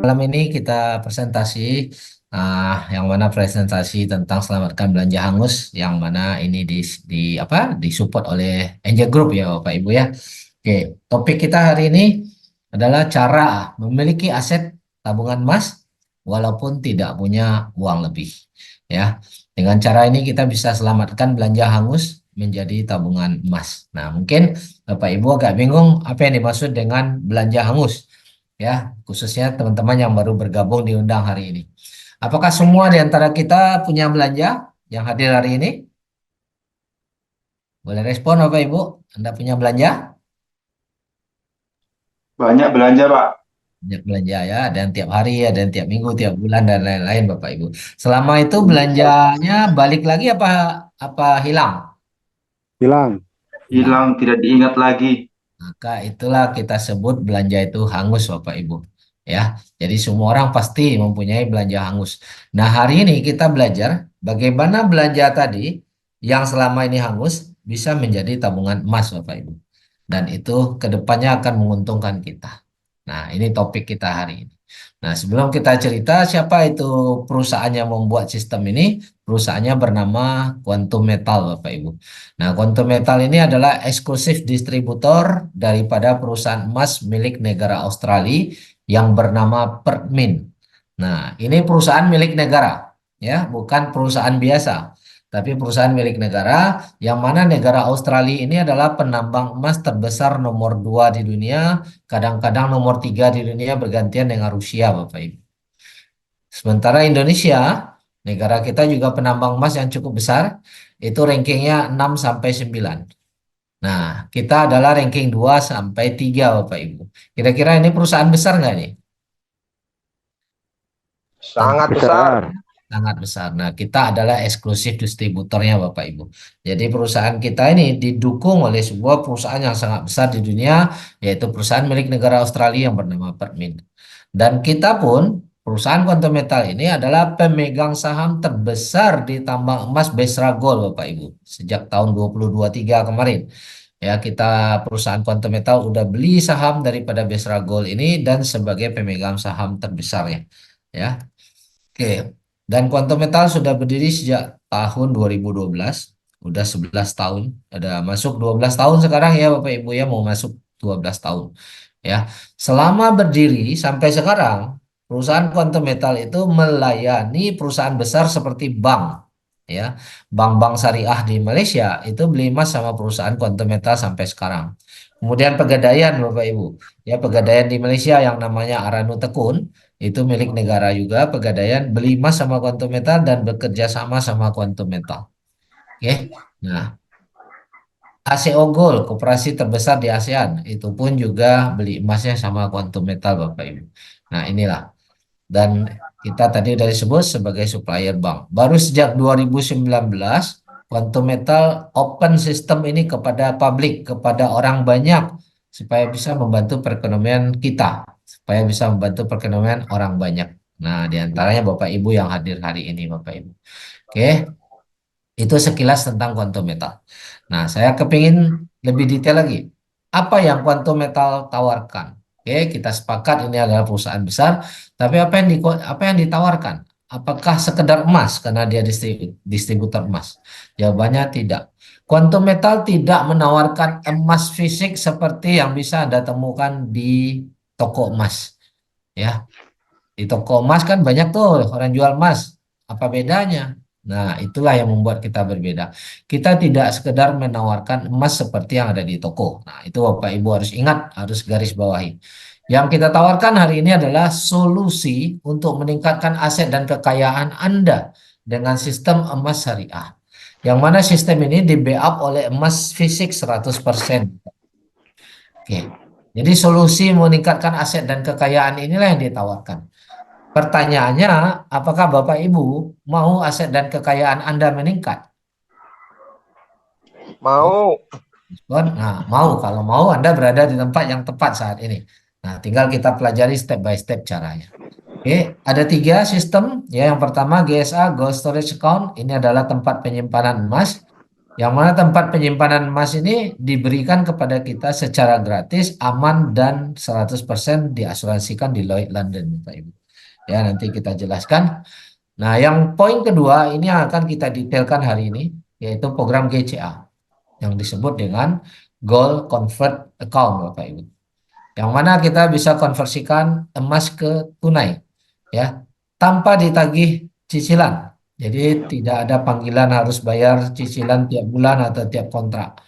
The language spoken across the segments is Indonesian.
Malam ini kita presentasi yang mana presentasi tentang selamatkan belanja hangus yang mana ini di apa disupport oleh Angel Group ya Bapak Ibu ya. Oke, topik kita hari ini adalah cara memiliki aset tabungan emas walaupun tidak punya uang lebih. Ya, dengan cara ini kita bisa selamatkan belanja hangus menjadi tabungan emas. Nah, mungkin Bapak Ibu agak bingung apa yang dimaksud dengan belanja hangus ya, khususnya teman-teman yang baru bergabung diundang hari ini. Apakah semua di antara kita punya belanja yang hadir hari ini? Boleh respon Bapak Ibu? Anda punya belanja? Banyak belanja, Pak. Banyak belanja ya, ada yang tiap hari, ada yang tiap minggu, tiap bulan dan lain-lain Bapak Ibu. Selama itu belanjanya balik lagi apa apa hilang? Hilang. Hilang. Hilang, tidak diingat lagi. Maka itulah kita sebut belanja itu hangus, Bapak Ibu. Ya, jadi semua orang pasti mempunyai belanja hangus. Nah, hari ini kita belajar bagaimana belanja tadi yang selama ini hangus bisa menjadi tabungan emas, Bapak Ibu. Dan itu kedepannya akan menguntungkan kita. Nah, ini topik kita hari ini. Nah, sebelum kita cerita siapa itu perusahaan yang membuat sistem ini, perusahaannya bernama Quantum Metal, Bapak Ibu. Nah, Quantum Metal ini adalah eksklusif distributor daripada perusahaan emas milik negara Australia yang bernama Pertmin. Nah, ini perusahaan milik negara, ya, bukan perusahaan biasa, tapi perusahaan milik negara yang mana negara Australia ini adalah penambang emas terbesar nomor 2 di dunia, kadang-kadang nomor 3 di dunia bergantian dengan Rusia, Bapak Ibu. Sementara Indonesia, negara kita juga penambang emas yang cukup besar, itu rankingnya 6 sampai 9. Nah, kita adalah ranking 2 sampai 3, Bapak Ibu. Kira-kira ini perusahaan besar nggak nih? Sangat besar. Sangat besar. Nah, kita adalah eksklusif distributornya, Bapak Ibu. Jadi perusahaan kita ini didukung oleh sebuah perusahaan yang sangat besar di dunia, yaitu perusahaan milik negara Australia yang bernama Permin. Dan kita pun, perusahaan Quantum Metal ini adalah pemegang saham terbesar di tambang emas Besra Gold, Bapak Ibu. Sejak tahun 2023 kemarin. Ya, kita perusahaan Quantum Metal udah beli saham daripada Besra Gold ini dan sebagai pemegang saham terbesarnya. Ya. Oke, dan Quantum Metal sudah berdiri sejak tahun 2012, udah 11 tahun, ada masuk 12 tahun sekarang ya Bapak Ibu ya, mau masuk 12 tahun. Ya, selama berdiri sampai sekarang, perusahaan Quantum Metal itu melayani perusahaan besar seperti bank, ya, bank-bank syariah di Malaysia itu beli emas sama perusahaan Quantum Metal sampai sekarang. Kemudian Pegadaian Bapak Ibu, ya Pegadaian di Malaysia yang namanya Aranu Tekun itu milik negara juga. Pegadaian beli emas sama Quantum Metal dan bekerja sama sama Quantum Metal. Oke. Nah, ASEO Gold, koperasi terbesar di ASEAN, itu pun juga beli emasnya sama Quantum Metal, Bapak Ibu. Nah, inilah. Dan kita tadi udah disebut sebagai supplier bank. Baru sejak 2019, Quantum Metal open sistem ini kepada publik, kepada orang banyak, supaya bisa membantu perekonomian kita, supaya bisa membantu perekonomian orang banyak. Nah, diantaranya Bapak Ibu yang hadir hari ini, Bapak Ibu. Oke, itu sekilas tentang Quantum Metal. Nah, saya kepingin lebih detail lagi. Apa yang Quantum Metal tawarkan? Oke, kita sepakat ini adalah perusahaan besar, tapi apa yang ditawarkan? Apakah sekedar emas karena dia distributor emas? Jawabannya tidak. Quantum Metal tidak menawarkan emas fisik seperti yang bisa Anda temukan di toko emas. Ya, di toko emas kan banyak tuh orang jual emas. Apa bedanya? Nah, itulah yang membuat kita berbeda. Kita tidak sekedar menawarkan emas seperti yang ada di toko. Nah, itu Bapak Ibu harus ingat, harus garis bawahi. Yang kita tawarkan hari ini adalah solusi untuk meningkatkan aset dan kekayaan Anda dengan sistem emas syariah. Yang mana sistem ini di-backup oleh emas fisik 100%. Oke. Jadi solusi meningkatkan aset dan kekayaan inilah yang ditawarkan. Pertanyaannya, apakah Bapak Ibu mau aset dan kekayaan Anda meningkat? Mau. Nah, mau. Kalau mau, Anda berada di tempat yang tepat saat ini. Nah, tinggal kita pelajari step by step caranya. Oke, ada tiga sistem. Ya, yang pertama GSA, Gold Storage Account. Ini adalah tempat penyimpanan emas. Yang mana tempat penyimpanan emas ini diberikan kepada kita secara gratis, aman, dan 100% diasuransikan di Lloyd London, Bapak Ibu. Ya, nanti kita jelaskan. Nah, yang poin kedua ini yang akan kita detailkan hari ini, yaitu program GCA yang disebut dengan Gold Convert Account, Bapak Ibu. Yang mana kita bisa konversikan emas ke tunai, ya, tanpa ditagih cicilan. Jadi tidak ada panggilan harus bayar cicilan tiap bulan atau tiap kontrak.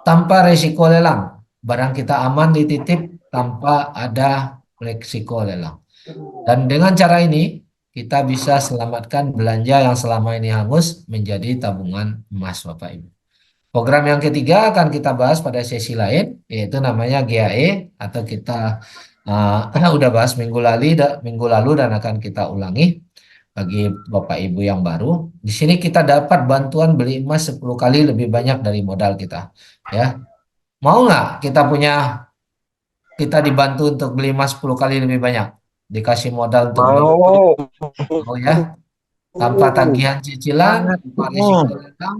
Tanpa resiko lelang, barang kita aman dititip tanpa ada resiko lelang. Dan dengan cara ini kita bisa selamatkan belanja yang selama ini hangus menjadi tabungan emas, Bapak Ibu. Program yang ketiga akan kita bahas pada sesi lain, yaitu namanya GAE atau kita udah bahas minggu lalu dan akan kita ulangi bagi Bapak Ibu yang baru. Di sini kita dapat bantuan beli emas 10 kali lebih banyak dari modal kita. Ya, mau nggak kita dibantu untuk beli emas 10 kali lebih banyak? Dikasih modal untuk beli, Mau. mau ya? Tanpa tagihan cicilan, Sangat tanpa risiko mau. datang,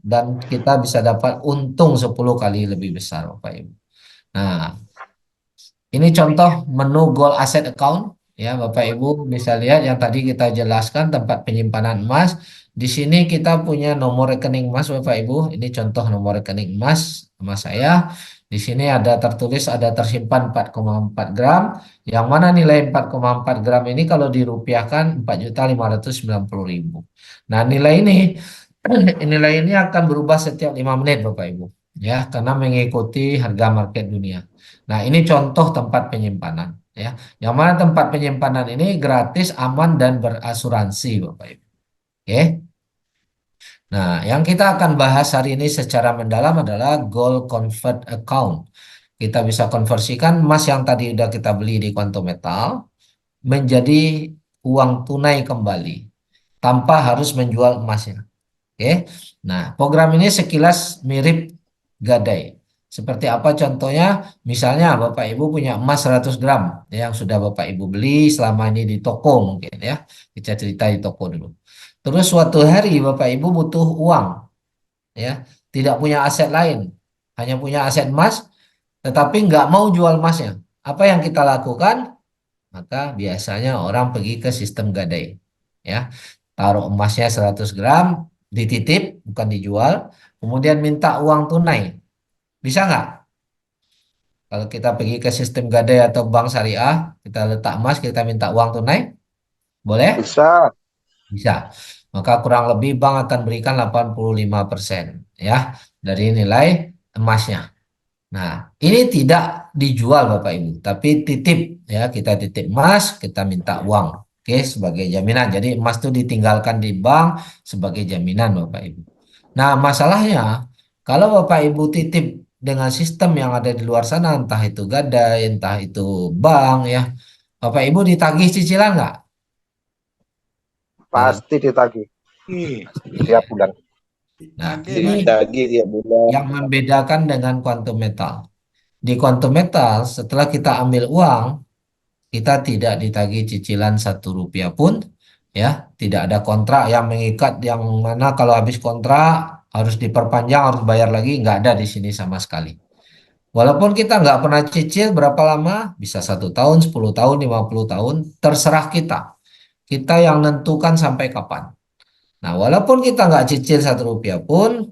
dan kita bisa dapat untung 10 kali lebih besar, Bapak Ibu. Nah, ini contoh menu Gold Asset Account. Ya, Bapak Ibu bisa lihat yang tadi kita jelaskan tempat penyimpanan emas. Di sini kita punya nomor rekening emas, Bapak Ibu. Ini contoh nomor rekening emas saya. Di sini ada tertulis ada tersimpan 4,4 gram. Yang mana nilai 4,4 gram ini kalau dirupiahkan 4.590.000. Nah, nilai ini akan berubah setiap 5 menit, Bapak Ibu. Ya, karena mengikuti harga market dunia. Nah, ini contoh tempat penyimpanan, ya. Yang mana tempat penyimpanan ini gratis, aman dan berasuransi, Bapak Ibu. Oke. Nah, yang kita akan bahas hari ini secara mendalam adalah Gold Convert Account. Kita bisa konversikan emas yang tadi udah kita beli di Quantum Metal menjadi uang tunai kembali tanpa harus menjual emasnya. Oke. Nah, program ini sekilas mirip gadai. Seperti apa contohnya? Misalnya Bapak Ibu punya emas 100 gram yang sudah Bapak Ibu beli selama ini di toko mungkin ya. Kita cerita di toko dulu. Terus suatu hari Bapak Ibu butuh uang ya, tidak punya aset lain, hanya punya aset emas tetapi nggak mau jual emasnya. Apa yang kita lakukan? Maka biasanya orang pergi ke sistem gadai. Ya, taruh emasnya 100 gram, dititip, bukan dijual, kemudian minta uang tunai. Bisa nggak? Kalau kita pergi ke sistem gadai atau bank syariah, kita letak emas, kita minta uang tunai, boleh? Bisa. Bisa. Maka kurang lebih bank akan berikan 85% ya dari nilai emasnya. Nah, ini tidak dijual Bapak Ibu, tapi titip ya, kita titip emas, kita minta uang. Oke, sebagai jaminan. Jadi emas itu ditinggalkan di bank sebagai jaminan Bapak Ibu. Nah, masalahnya kalau Bapak Ibu titip dengan sistem yang ada di luar sana, entah itu gadai, entah itu bank ya, Bapak Ibu ditagih cicilan nggak? Ya, Pasti ditagih pasti tiap ya. bulan. Nah, ini Ditagih tiap bulan. yang membedakan dengan quantum metal. Di quantum metal, setelah kita ambil uang, kita tidak ditagih cicilan 1 rupiah pun, ya, tidak ada kontrak yang mengikat yang mana kalau habis kontrak harus diperpanjang, harus bayar lagi, nggak ada di sini sama sekali. Walaupun kita nggak pernah cicil berapa lama, bisa 1 tahun, 10 tahun, 50 tahun, terserah kita. Kita yang nentukan sampai kapan. Nah, walaupun kita nggak cicil 1 rupiah pun,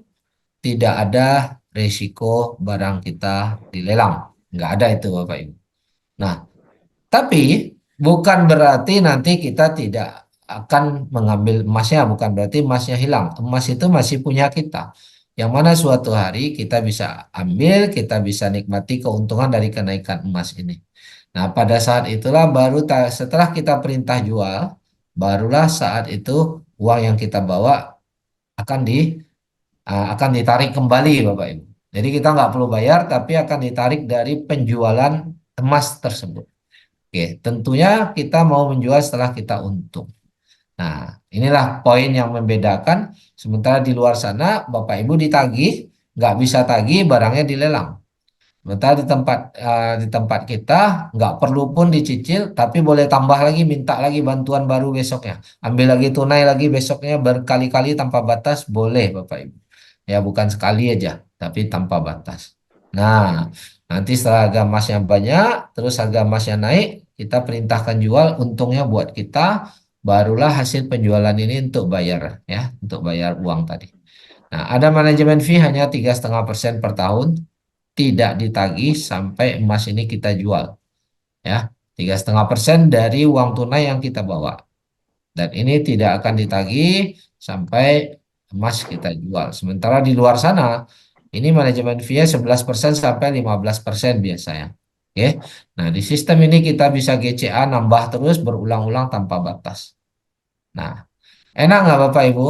tidak ada resiko barang kita dilelang. Nggak ada itu Bapak Ibu. Nah, tapi bukan berarti nanti kita tidak akan mengambil emasnya, bukan berarti emasnya hilang. Emas itu masih punya kita. Yang mana suatu hari kita bisa ambil, kita bisa nikmati keuntungan dari kenaikan emas ini. Nah, pada saat itulah setelah kita perintah jual, barulah saat itu uang yang kita bawa akan akan ditarik kembali, Bapak Ibu. Jadi kita nggak perlu bayar, tapi akan ditarik dari penjualan emas tersebut. Oke, tentunya kita mau menjual setelah kita untung. Nah, inilah poin yang membedakan. Sementara di luar sana, Bapak Ibu ditagih, nggak bisa tagih, barangnya dilelang. Sementara di tempat kita nggak perlu pun dicicil, tapi boleh tambah lagi, minta lagi bantuan baru besoknya. Ambil lagi tunai lagi besoknya berkali-kali tanpa batas, boleh Bapak Ibu. Ya bukan sekali aja, tapi tanpa batas. Nah, Nanti setelah harga emasnya banyak, terus harga emasnya naik, kita perintahkan jual, untungnya buat kita, barulah hasil penjualan ini untuk bayar, ya, untuk bayar uang tadi. Nah, ada manajemen fee hanya 3,5% per tahun, tidak ditagih sampai emas ini kita jual, ya. 3,5% dari uang tunai yang kita bawa. Dan ini tidak akan ditagih sampai emas kita jual. Sementara di luar sana, ini manajemen fee 11% sampai 15% biasanya. Oke. Nah, di sistem ini kita bisa GCA nambah terus berulang-ulang tanpa batas. Nah, enak nggak Bapak Ibu?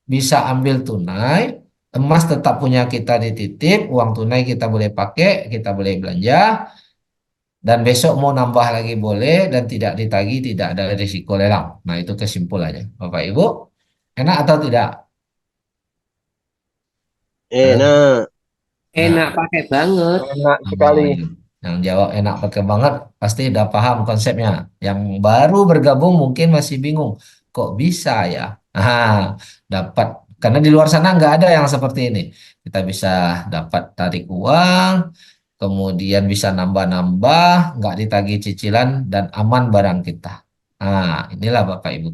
Bisa ambil tunai, emas tetap punya kita dititip, uang tunai kita boleh pakai, kita boleh belanja, dan besok mau nambah lagi boleh dan tidak ditagih, tidak ada risiko lelang. Nah, itu kesimpulannya. Bapak Ibu, enak atau tidak? Halo? Enak. Enak Nah, pakai banget. Enak oh, sekali. iya. Yang jawab enak pakai banget, pasti udah paham konsepnya. Yang baru bergabung mungkin masih bingung. Kok bisa ya? Nah, dapat. Karena di luar sana nggak ada yang seperti ini. Kita bisa dapat tarik uang, kemudian bisa nambah-nambah, nggak ditagih cicilan, dan aman barang kita. Nah, inilah Bapak Ibu.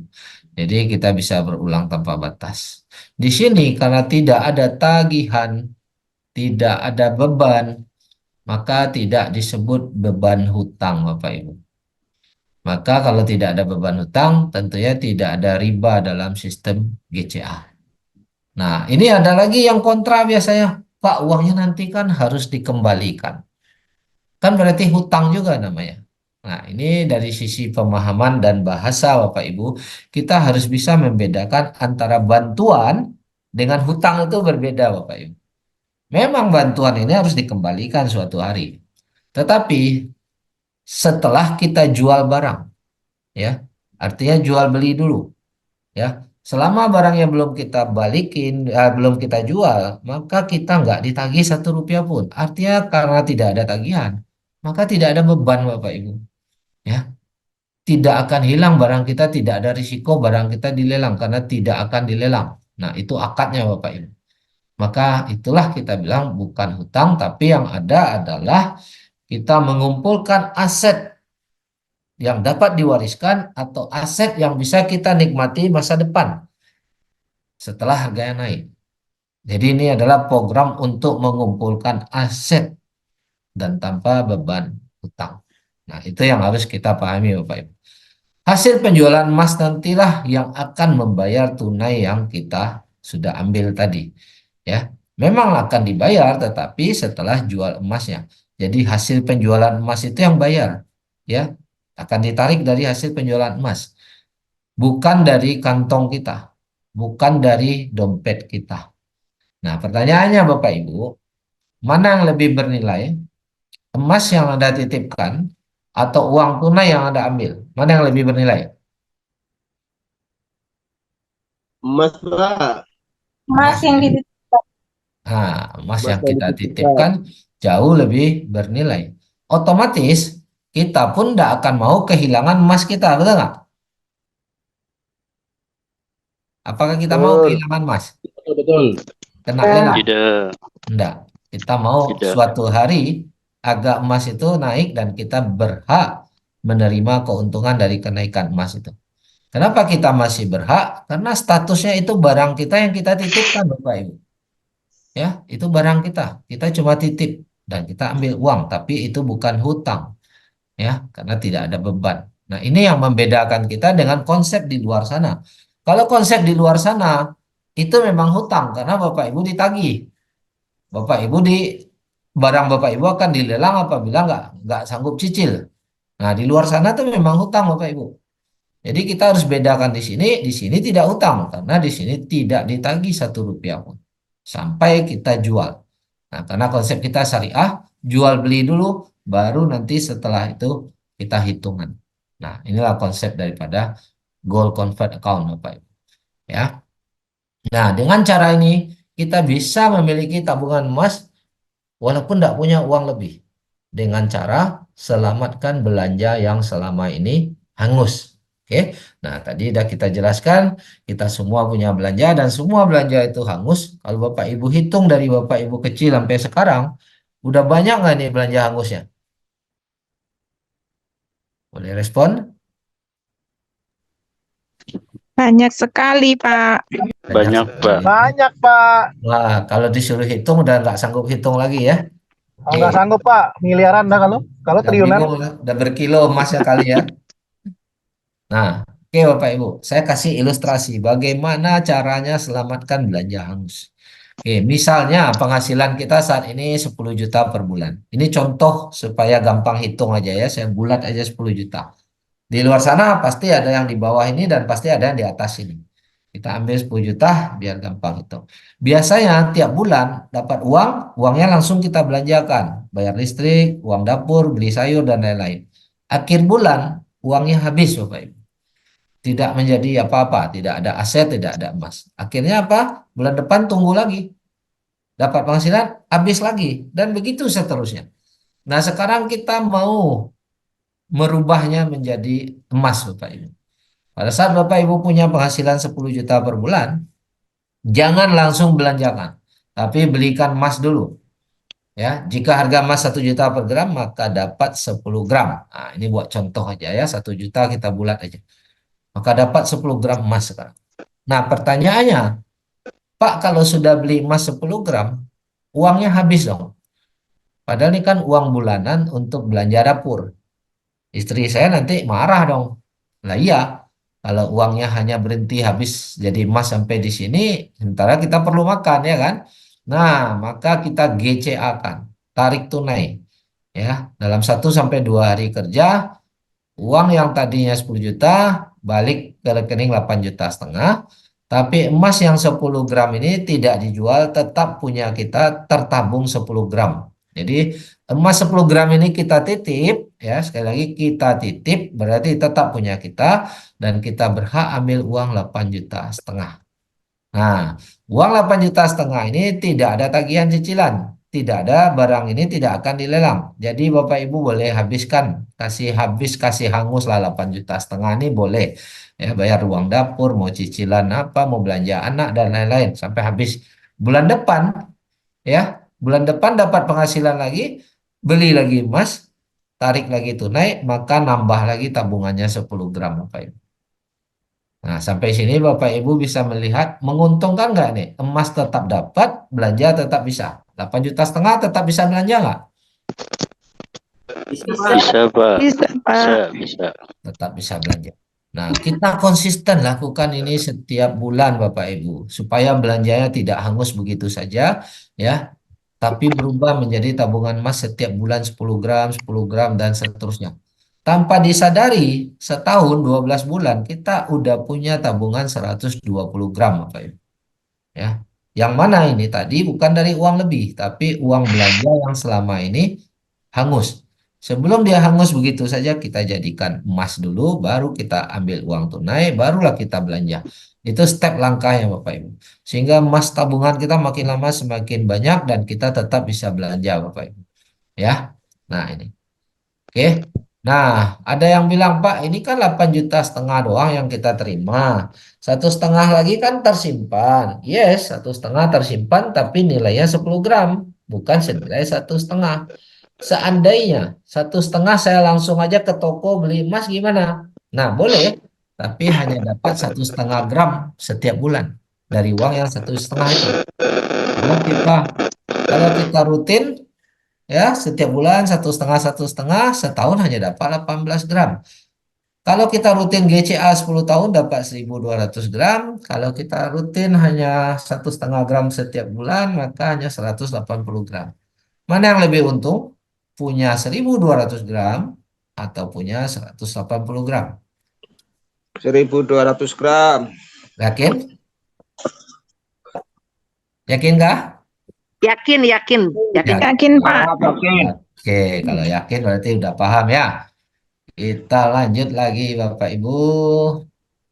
Jadi kita bisa berulang tanpa batas. Di sini karena tidak ada tagihan, tidak ada beban, maka tidak disebut beban hutang, Bapak Ibu. Maka kalau tidak ada beban hutang, tentunya tidak ada riba dalam sistem GCA. Nah, ini ada lagi yang kontra biasanya. Pak, uangnya nanti kan harus dikembalikan. Kan berarti hutang juga namanya. Nah, ini dari sisi pemahaman dan bahasa Bapak Ibu, kita harus bisa membedakan antara bantuan dengan hutang itu berbeda Bapak Ibu. Memang bantuan ini harus dikembalikan suatu hari. Tetapi setelah kita jual barang, ya, artinya jual beli dulu, ya. Selama barangnya belum kita balikin, belum kita jual, maka kita nggak ditagih 1 rupiah pun. Artinya karena tidak ada tagihan, maka tidak ada beban Bapak Ibu, ya. Tidak akan hilang barang kita, tidak ada risiko barang kita dilelang karena tidak akan dilelang. Nah, itu akadnya Bapak Ibu. Maka itulah kita bilang bukan hutang, tapi yang ada adalah kita mengumpulkan aset yang dapat diwariskan atau aset yang bisa kita nikmati masa depan setelah harganya naik. Jadi ini adalah program untuk mengumpulkan aset dan tanpa beban hutang. Nah, itu yang harus kita pahami Bapak Ibu. Hasil penjualan emas nantilah yang akan membayar tunai yang kita sudah ambil tadi. Ya, memang akan dibayar tetapi setelah jual emasnya. Jadi hasil penjualan emas itu yang bayar. Ya, akan ditarik dari hasil penjualan emas. Bukan dari kantong kita, bukan dari dompet kita. Nah, pertanyaannya Bapak Ibu, mana yang lebih bernilai? Emas yang Anda titipkan atau uang tunai yang Anda ambil? Mana yang lebih bernilai? Emas, Pak. Emas Mas yang ya. dititip. Nah, emas Emas yang yang kita dititipkan. titipkan jauh lebih bernilai. Otomatis kita pun tidak akan mau kehilangan emas kita, betul nggak? Apakah kita mau Betul. kehilangan emas? Betul, betul. Kena lelang? Tidak, Enggak. Kita mau tidak. suatu hari harga emas itu naik dan kita berhak menerima keuntungan dari kenaikan emas itu. Kenapa kita masih berhak? Karena statusnya itu barang kita yang kita titipkan, Bapak Ibu. Ya, itu barang kita. Kita cuma titip dan kita ambil uang, tapi itu bukan hutang, ya, karena tidak ada beban. Nah, ini yang membedakan kita dengan konsep di luar sana. Kalau konsep di luar sana itu memang hutang karena Bapak Ibu ditagih. Bapak Ibu di barang Bapak Ibu akan dilelang apabila nggak sanggup cicil. Nah, di luar sana tuh memang hutang Bapak Ibu. Jadi kita harus bedakan di sini tidak hutang karena di sini tidak ditagih 1 rupiah pun sampai kita jual. Nah, karena konsep kita syariah, jual beli dulu, baru nanti setelah itu kita hitungan. Nah, inilah konsep daripada gold convert account Bapak Ibu. Ya. Nah, dengan cara ini kita bisa memiliki tabungan emas walaupun tidak punya uang lebih dengan cara selamatkan belanja yang selama ini hangus. Oke, nah tadi sudah kita jelaskan kita semua punya belanja dan semua belanja itu hangus. Kalau Bapak Ibu hitung dari Bapak Ibu kecil sampai sekarang, Udah banyak nggak nih belanja hangusnya? Boleh respon? Banyak sekali, Pak. Banyak Banyak, sekali. Pak. Banyak, Pak. Wah, kalau disuruh hitung udah nggak sanggup hitung lagi ya. Oke, Nggak sanggup, Pak. Miliaran dah kalau udah triliunan. bingung, udah berkilo emasnya kali ya. Nah, oke Bapak Ibu, saya kasih ilustrasi bagaimana caranya selamatkan belanja hangus. Oke, misalnya penghasilan kita saat ini 10 juta per bulan. Ini contoh supaya gampang hitung aja ya, saya bulat aja 10 juta. Di luar sana pasti ada yang di bawah ini dan pasti ada yang di atas ini. Kita ambil 10 juta biar gampang hitung. Biasanya tiap bulan dapat uang, uangnya langsung kita belanjakan. Bayar listrik, uang dapur, beli sayur, dan lain-lain. Akhir bulan, uangnya habis Bapak Ibu. Tidak menjadi apa-apa, tidak ada aset, tidak ada emas. Akhirnya apa? Bulan depan tunggu lagi. Dapat penghasilan, habis lagi. Dan begitu seterusnya. Nah sekarang kita mau merubahnya menjadi emas Bapak Ibu. Pada saat Bapak Ibu punya penghasilan 10 juta per bulan, jangan langsung belanjakan. Tapi belikan emas dulu. Ya, jika harga emas 1 juta per gram, maka dapat 10 gram. Nah, ini buat contoh aja ya, 1 juta kita bulat aja. Maka dapat 10 gram emas sekarang. Nah, pertanyaannya, Pak, kalau sudah beli emas 10 gram, uangnya habis dong. Padahal ini kan uang bulanan untuk belanja dapur. Istri saya nanti marah dong. Lah iya, kalau uangnya hanya berhenti habis jadi emas sampai di sini, sementara kita perlu makan ya kan? Nah, maka kita GCA kan, tarik tunai. Ya, dalam 1 sampai 2 hari kerja, uang yang tadinya 10 juta balik ke rekening 8,5 juta. Tapi emas yang 10 gram ini tidak dijual, tetap punya kita tertabung 10 gram. Jadi emas 10 gram ini kita titip, ya sekali lagi kita titip berarti tetap punya kita dan kita berhak ambil uang 8,5 juta. Nah, uang 8,5 juta ini tidak ada tagihan cicilan, tidak ada barang ini tidak akan dilelang. Jadi Bapak Ibu boleh habiskan, kasih habis, kasih hangus lah 8,5 juta ini boleh. Ya, bayar uang dapur, mau cicilan apa, mau belanja anak dan lain-lain sampai habis. Bulan depan, ya, bulan depan dapat penghasilan lagi, beli lagi emas, tarik lagi tunai, maka nambah lagi tabungannya 10 gram Bapak Ibu. Nah, sampai sini Bapak Ibu bisa melihat menguntungkan nggak nih? Emas tetap dapat, belanja tetap bisa. 8,5 juta tetap bisa belanja nggak? Bisa, Bisa, Pak. Pak. Bisa, Bisa, Pak. bisa. Tetap bisa belanja. Nah, kita konsisten lakukan ini setiap bulan Bapak Ibu. Supaya belanjanya tidak hangus begitu saja, ya. Tapi berubah menjadi tabungan emas setiap bulan 10 gram, 10 gram, dan seterusnya. Tanpa disadari, setahun 12 bulan kita udah punya tabungan 120 gram Bapak Ibu. Ya. Yang mana ini tadi bukan dari uang lebih, tapi uang belanja yang selama ini hangus. Sebelum dia hangus begitu saja kita jadikan emas dulu, baru kita ambil uang tunai, barulah kita belanja. Itu step langkahnya Bapak Ibu. Sehingga emas tabungan kita makin lama semakin banyak dan kita tetap bisa belanja Bapak Ibu. Ya. Nah, ini. Oke. Nah, ada yang bilang, Pak, ini kan 8,5 juta doang yang kita terima. 1,5 lagi kan tersimpan. Yes, 1,5 tersimpan, tapi nilainya 10 gram. Bukan senilai 1,5. Seandainya 1,5 saya langsung aja ke toko beli emas gimana? Nah, boleh. Tapi hanya dapat 1,5 gram setiap bulan. Dari uang yang 1,5 itu. Kalau kita rutin, ya setiap bulan 1,5 setahun hanya dapat 18 gram. Kalau kita rutin GCA 10 tahun dapat 1.200 gram. Kalau kita rutin hanya 1,5 gram setiap bulan maka hanya 180 gram. Mana yang lebih untung? Punya 1.200 gram atau punya 180 gram? 1.200 gram. Yakin? Yakinkah? Yakin, yakin, yakin. Yakin, Pak. Yakin. Oke, kalau yakin berarti udah paham ya. Kita lanjut lagi Bapak Ibu.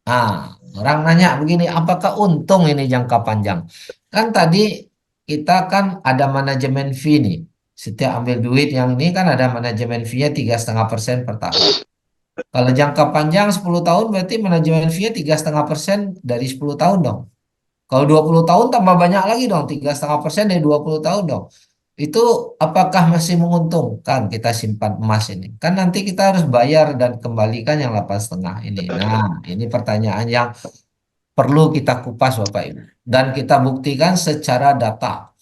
Ah, orang nanya begini, apakah untung ini jangka panjang? Kan tadi kita kan ada manajemen fee nih. Setiap ambil duit yang ini kan ada manajemen fee-nya 3,5% per tahun. Kalau jangka panjang 10 tahun berarti manajemen fee-nya 3,5% dari 10 tahun dong. Kalau 20 tahun tambah banyak lagi dong, 3,5% dari 20 tahun dong. itu apakah masih menguntungkan kita simpan emas ini? Kan nanti kita harus bayar dan kembalikan yang 8,5 ini. Nah, ini pertanyaan yang perlu kita kupas Bapak Ibu. Dan kita buktikan secara data,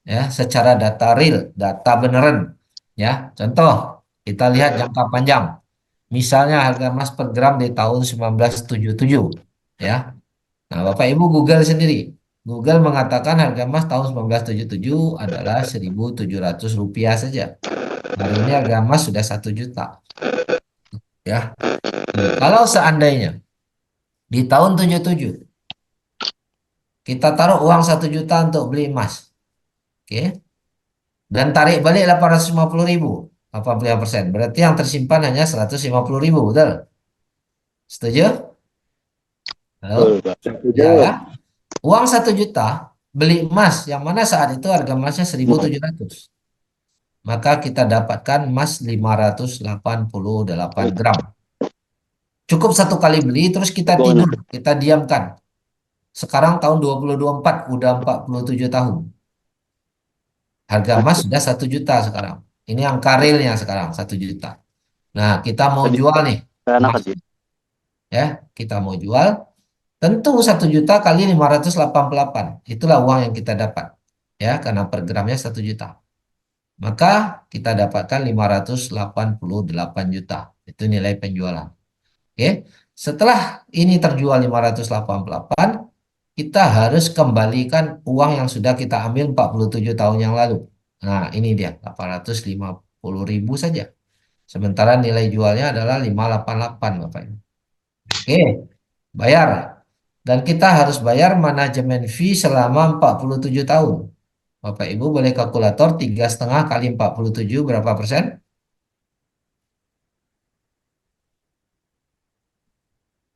ya, secara data real, data beneran. Ya, contoh, kita lihat jangka panjang. Misalnya harga emas per gram di tahun 1977, ya. Nah, Bapak Ibu Google sendiri. Google mengatakan harga emas tahun 1977 adalah 1.700 rupiah saja. Hari ini harga emas sudah 1 juta. Ya. Kalau seandainya di tahun 77 kita taruh uang 1 juta untuk beli emas. Oke. Dan tarik balik 850.000. 85%. Berarti yang tersimpan hanya 150.000. Betul? Setuju? Halo? Ya, ya. Uang 1 juta beli emas yang mana saat itu harga emasnya 1.700. Maka kita dapatkan emas 588 gram. Cukup satu kali beli terus kita tidur, kita diamkan. Sekarang tahun 2024 udah 47 tahun. Harga emas sudah 1 juta sekarang. Ini angka realnya sekarang 1 juta. Nah, kita mau jual nih emas, ya. Kita mau jual. Tentu 1 juta kali 588. Itulah uang yang kita dapat. Ya, karena per gramnya 1 juta. Maka kita dapatkan 588 juta. Itu nilai penjualan. Oke. Setelah ini terjual 588, kita harus kembalikan uang yang sudah kita ambil 47 tahun yang lalu. Nah, ini dia 850.000 saja. Sementara nilai jualnya adalah 588, Bapak Ibu. Oke, bayar. Dan kita harus bayar manajemen fee selama 47 tahun. Bapak Ibu boleh kalkulator 3,5 kali 47 berapa persen?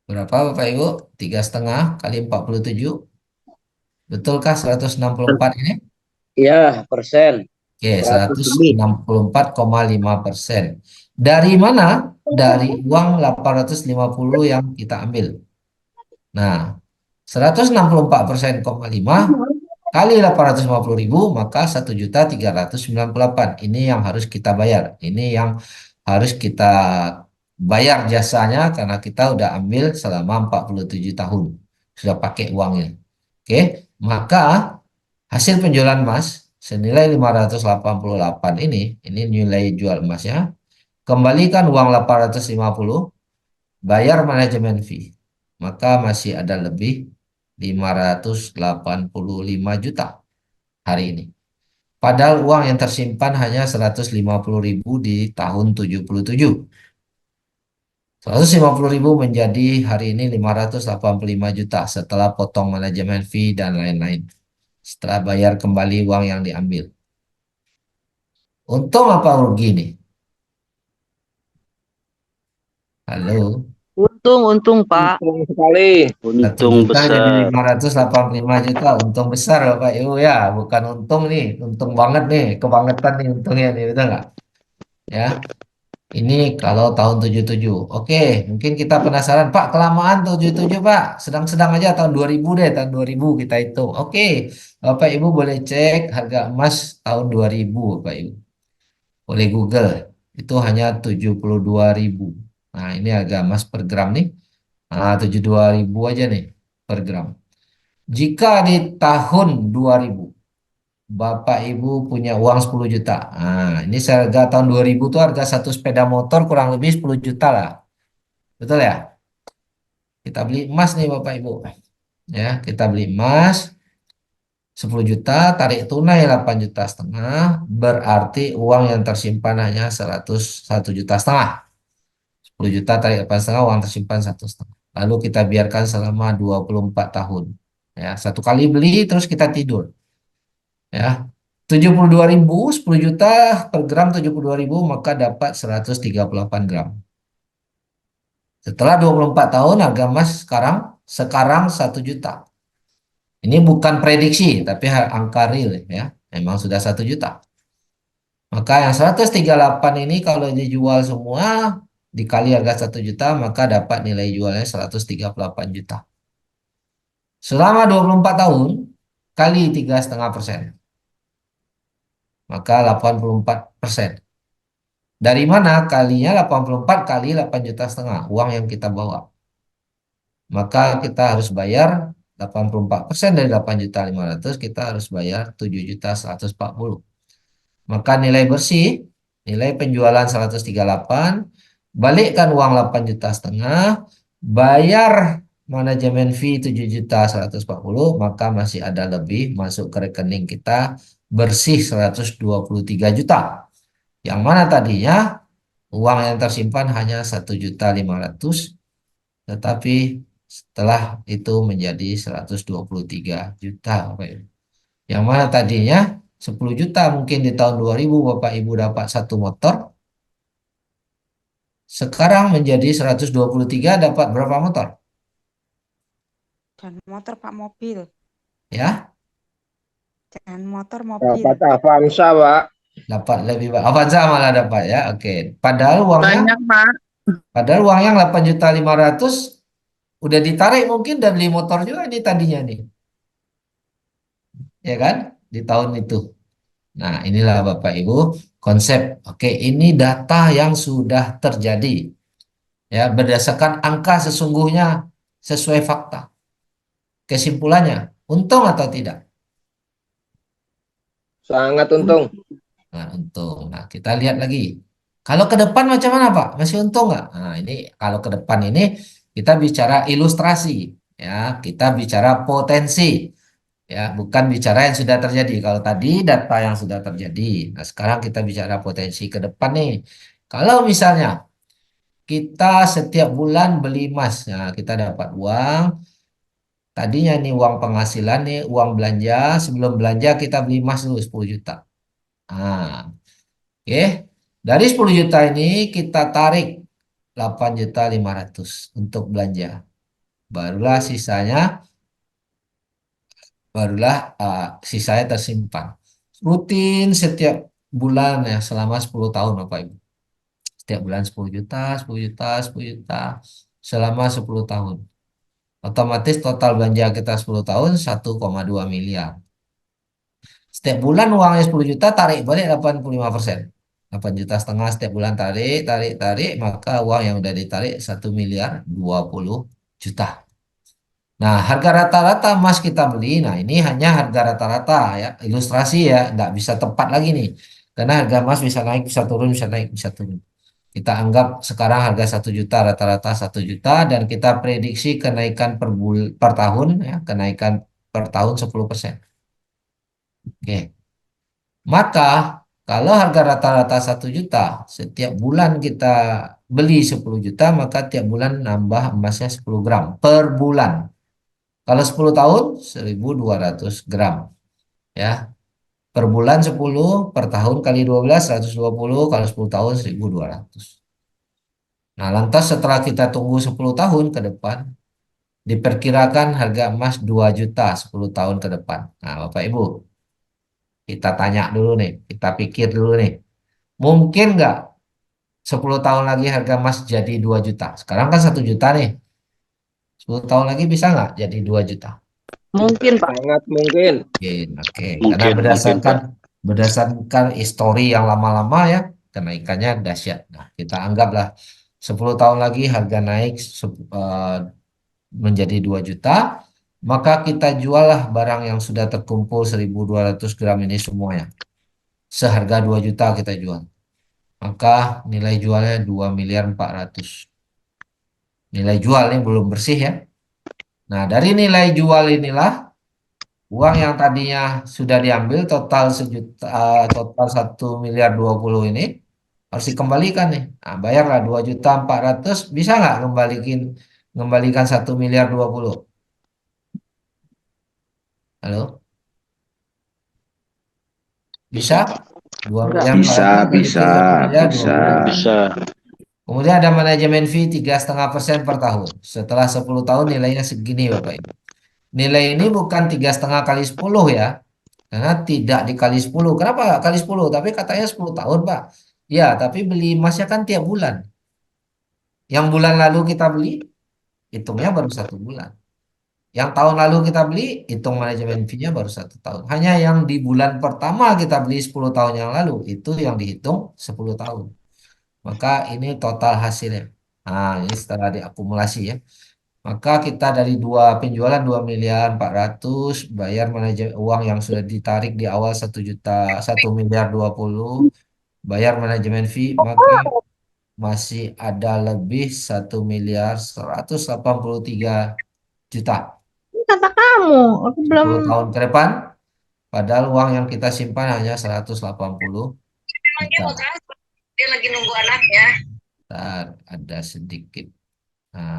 Berapa Bapak Ibu? 3,5 kali 47. Betulkah 164 ini? Iya, persen. Oke, 100 lebih. 164,5%. Dari mana? Dari uang 850 yang kita ambil. Nah, 164%,5 kali 850.000 maka 1.398.000. Ini yang harus kita bayar. Ini yang harus kita bayar jasanya karena kita udah ambil selama 47 tahun. Sudah pakai uangnya. Oke, maka hasil penjualan emas senilai 588 ini nilai jual emasnya. Kembalikan uang 850, bayar manajemen fee. Maka masih ada lebih 585 juta hari ini. Padahal uang yang tersimpan hanya 150.000 di tahun 77. 150.000 menjadi hari ini 585 juta setelah potong manajemen fee dan lain-lain. Setelah bayar kembali uang yang diambil. Untung apa rugi nih? Halo? Untung Pak. Untung sekali. 1 juta jadi 585 juta. Untung besar Bapak Ibu ya. Bukan untung nih. Untung banget nih. Kebangetan nih untungnya nih. Betul nggak? Ya. Ini kalau tahun 77. Oke. Mungkin kita penasaran. Pak kelamaan 77 Pak. Sedang-sedang aja tahun 2000 deh. Tahun 2000 kita hitung. Oke. Bapak Ibu boleh cek harga emas tahun 2000 Bapak Ibu. Boleh Google. Itu hanya 72.000. Nah ini harga emas per gram nih. Nah 72.000 aja nih per gram. Jika di tahun 2000 Bapak Ibu punya uang 10 juta. Nah, ini harga tahun 2000 tuh harga satu sepeda motor kurang lebih 10 juta lah. Betul ya? Kita beli emas nih Bapak Ibu. Ya, kita beli emas 10 juta, tarik tunai 8,5 juta. Berarti uang yang tersimpan hanya 101,5 juta. 10 juta tarik 8,5 uang tersimpan 1,5. Lalu kita biarkan selama 24 tahun. Ya, satu kali beli terus kita tidur. Ya, 72.000, 10 juta per gram 72.000 maka dapat 138 gram. Setelah 24 tahun harga emas sekarang 1 juta. Ini bukan prediksi tapi angka real ya. Memang sudah 1 juta. Maka yang 138 ini kalau dijual semua dikali harga 1 juta maka dapat nilai jualnya 138 juta. Selama 24 tahun kali 3,5%. maka 84%. Dari mana kalinya 84 kali 8,5 juta uang yang kita bawa? Maka kita harus bayar 84% dari 8,5 juta, kita harus bayar 7,140. Maka nilai bersih, nilai penjualan 138, balikkan uang 8,5 juta, bayar manajemen fee 7,140, maka masih ada lebih masuk ke rekening kita bersih 123 juta. Yang mana tadinya uang yang tersimpan hanya 1,5 juta, tetapi setelah itu menjadi 123 juta. Bapak Ibu. Yang mana tadinya 10 juta mungkin di tahun 2000 Bapak Ibu dapat satu motor, sekarang menjadi 123 dapat berapa motor? Jangan motor, Pak, mobil. Ya, Jangan motor, mobil. Dapat Avanza, Pak. dapat lebih banyak. Avanza malah dapat ya. Oke. Padahal uangnya, Banyak, Pak. padahal uangnya 8,5 juta udah ditarik mungkin dan beli motor juga ini tadinya nih. Ya kan? Di tahun itu. Nah, inilah Bapak Ibu konsep. Oke, ini data yang sudah terjadi. Ya, berdasarkan angka sesungguhnya sesuai fakta. Kesimpulannya, untung atau tidak? Sangat untung. Nah, untung. Nah, kita lihat lagi. Kalau ke depan macam mana, Pak? Masih untung nggak? Nah, ini kalau ke depan ini kita bicara ilustrasi, ya, kita bicara potensi, ya, bukan bicara yang sudah terjadi. Kalau tadi data yang sudah terjadi. Nah, sekarang kita bicara potensi ke depan nih. Kalau misalnya kita setiap bulan beli emas, nah kita dapat uang. Tadinya nih uang penghasilan nih, uang belanja. Sebelum belanja kita beli emas dulu 10 juta. Nah, oke. Dari 10 juta ini kita tarik 8,5 juta untuk belanja. Barulah sisanya, sisanya tersimpan. Rutin setiap bulan ya selama 10 tahun Bapak Ibu. Setiap bulan 10 juta, 10 juta, 10 juta selama 10 tahun. Otomatis total belanja kita 10 tahun 1,2 miliar. Setiap bulan uangnya 10 juta, tarik balik 85%. 8,5 juta setiap bulan tarik, tarik, tarik, maka uang yang udah ditarik 1,20 miliar. Nah, harga rata-rata emas kita beli, nah ini hanya harga rata-rata ya, ilustrasi ya, nggak bisa tepat lagi nih. Karena harga emas bisa naik, bisa turun, bisa naik, bisa turun. Kita anggap sekarang harga 1 juta, rata-rata 1 juta, dan kita prediksi kenaikan per tahun, ya, kenaikan per tahun 10%. Oke. Maka kalau harga rata-rata 1 juta, setiap bulan kita beli 10 juta, maka tiap bulan nambah emasnya 10 gram per bulan. Kalau 10 tahun, 1.200 gram. Ya, per bulan 10, per tahun kali 12, 120, kalau 10 tahun 1.200. Nah, lantas setelah kita tunggu 10 tahun ke depan, diperkirakan harga emas 2 juta 10 tahun ke depan. Nah, Bapak Ibu, kita tanya dulu nih, kita pikir dulu nih. Mungkin nggak 10 tahun lagi harga emas jadi 2 juta? Sekarang kan 1 juta nih. 10 tahun lagi bisa nggak jadi 2 juta? Mungkin, Pak. Sangat mungkin. Oke. Karena Mungkin, berdasarkan Pak. berdasarkan histori yang lama-lama ya, kenaikannya dahsyat. Nah, kita anggaplah 10 tahun lagi harga naik menjadi 2 juta, maka kita juallah barang yang sudah terkumpul 1.200 gram ini semuanya. Seharga 2 juta kita jual. Maka nilai jualnya 2.400.000.000. Nilai jual ini belum bersih ya. Nah, dari nilai jual inilah uang yang tadinya sudah diambil total total 1.020.000.000 ini harus dikembalikan nih. Nah, bayarlah 2.400.000.000, bisa nggak ngembalikan 1.020.000.000? Halo? Bisa? Dua Enggak. miliar Bisa, 400 bagi bisa, 1.020.000.000. bisa. Kemudian ada manajemen fee 3,5% per tahun. Setelah 10 tahun nilainya segini Bapak Ibu. Nilai ini bukan 3,5 kali 10 ya. Karena tidak dikali 10. Kenapa nggak kali 10? Tapi katanya 10 tahun Pak. Ya, tapi beli emasnya kan tiap bulan. Yang bulan lalu kita beli, hitungnya baru 1 bulan. Yang tahun lalu kita beli, hitung manajemen fee-nya baru 1 tahun. Hanya yang di bulan pertama kita beli 10 tahun yang lalu, itu yang dihitung 10 tahun. Maka ini total hasilnya. Nah, ini setelah diakumulasi ya. Maka kita dari dua penjualan 2.400.000.000, bayar manajemen uang yang sudah ditarik di awal 1 juta, 1.020.000.000, bayar manajemen fee, maka masih ada lebih 1.183.000.000. Kata kamu, aku belum 10 tahun ke depan, padahal uang yang kita simpan hanya 180 juta. dia lagi nunggu anaknya. Dan ada sedikit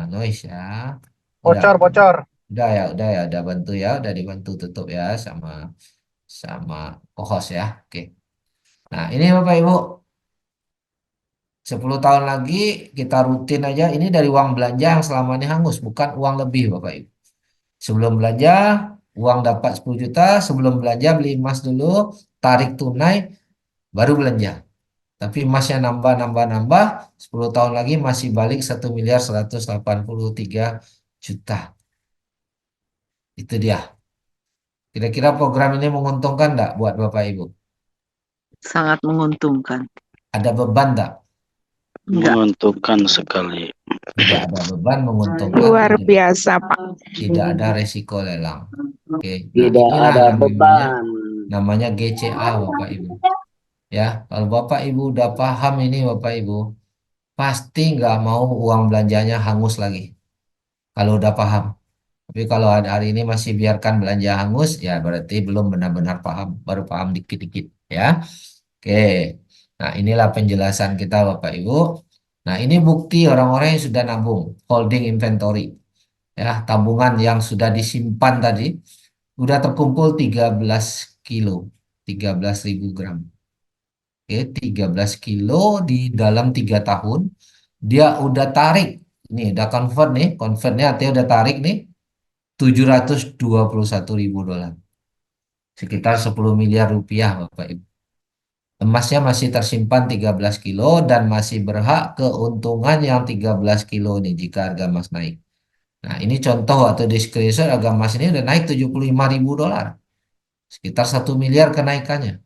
noise ya. Udah, Bocor, bocor. udah bantu ya, udah dibantu tutup ya sama sama co-host ya. Oke. Nah, ini Bapak Ibu, 10 tahun lagi kita rutin aja. Ini dari uang belanja yang selama ini hangus, bukan uang lebih Bapak Ibu. Sebelum belanja, uang dapat 10 juta, sebelum belanja beli emas dulu, tarik tunai, baru belanja. Tapi emasnya nambah, nambah, nambah, 10 tahun lagi masih balik 1.183.000.000. Itu dia. Kira-kira program ini menguntungkan enggak buat Bapak Ibu? Sangat menguntungkan. Ada beban enggak? Enggak. Menguntungkan sekali. Tidak ada beban, menguntungkan. Luar Tidak, biasa, Pak. tidak ada resiko lelang. Oke. Nah, Tidak inilah ada namanya GCA Bapak Ibu. Ya, kalau Bapak Ibu udah paham ini Bapak Ibu, pasti nggak mau uang belanjanya hangus lagi. Kalau udah paham. Tapi kalau hari ini masih biarkan belanja hangus, ya berarti belum benar-benar paham, baru paham dikit-dikit ya. Oke. Nah, inilah penjelasan kita Bapak Ibu. Nah, ini bukti orang-orang yang sudah nabung, holding inventory. Ya, tabungan yang sudah disimpan tadi udah terkumpul 13 kilo, 13.000 gram. Oke, 13 kilo di dalam 3 tahun. Dia udah tarik, nih udah convertnya artinya udah tarik nih 721.000 dolar. Sekitar 10 miliar rupiah Bapak Ibu. Emasnya masih tersimpan 13 kilo dan masih berhak keuntungan yang 13 kilo nih jika harga emas naik. Nah, ini contoh atau di screenshot harga emas ini udah naik 75.000 dolar. Sekitar 1 miliar kenaikannya.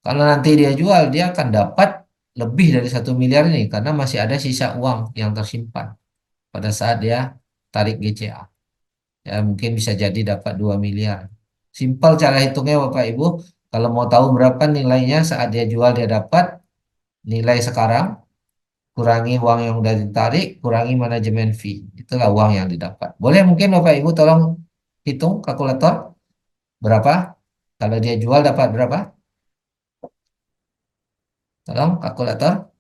Kalau nanti dia jual, dia akan dapat lebih dari 1 miliar ini karena masih ada sisa uang yang tersimpan pada saat dia tarik GCA. Ya, mungkin bisa jadi dapat 2 miliar. Simpel cara hitungnya Bapak Ibu. Kalau mau tahu berapa nilainya saat dia jual dia dapat nilai sekarang, kurangi uang yang udah ditarik, kurangi manajemen fee. Itulah uang yang didapat. Boleh mungkin Bapak Ibu tolong hitung kalkulator berapa? Kalau dia jual dapat berapa? Tolong kalkulator.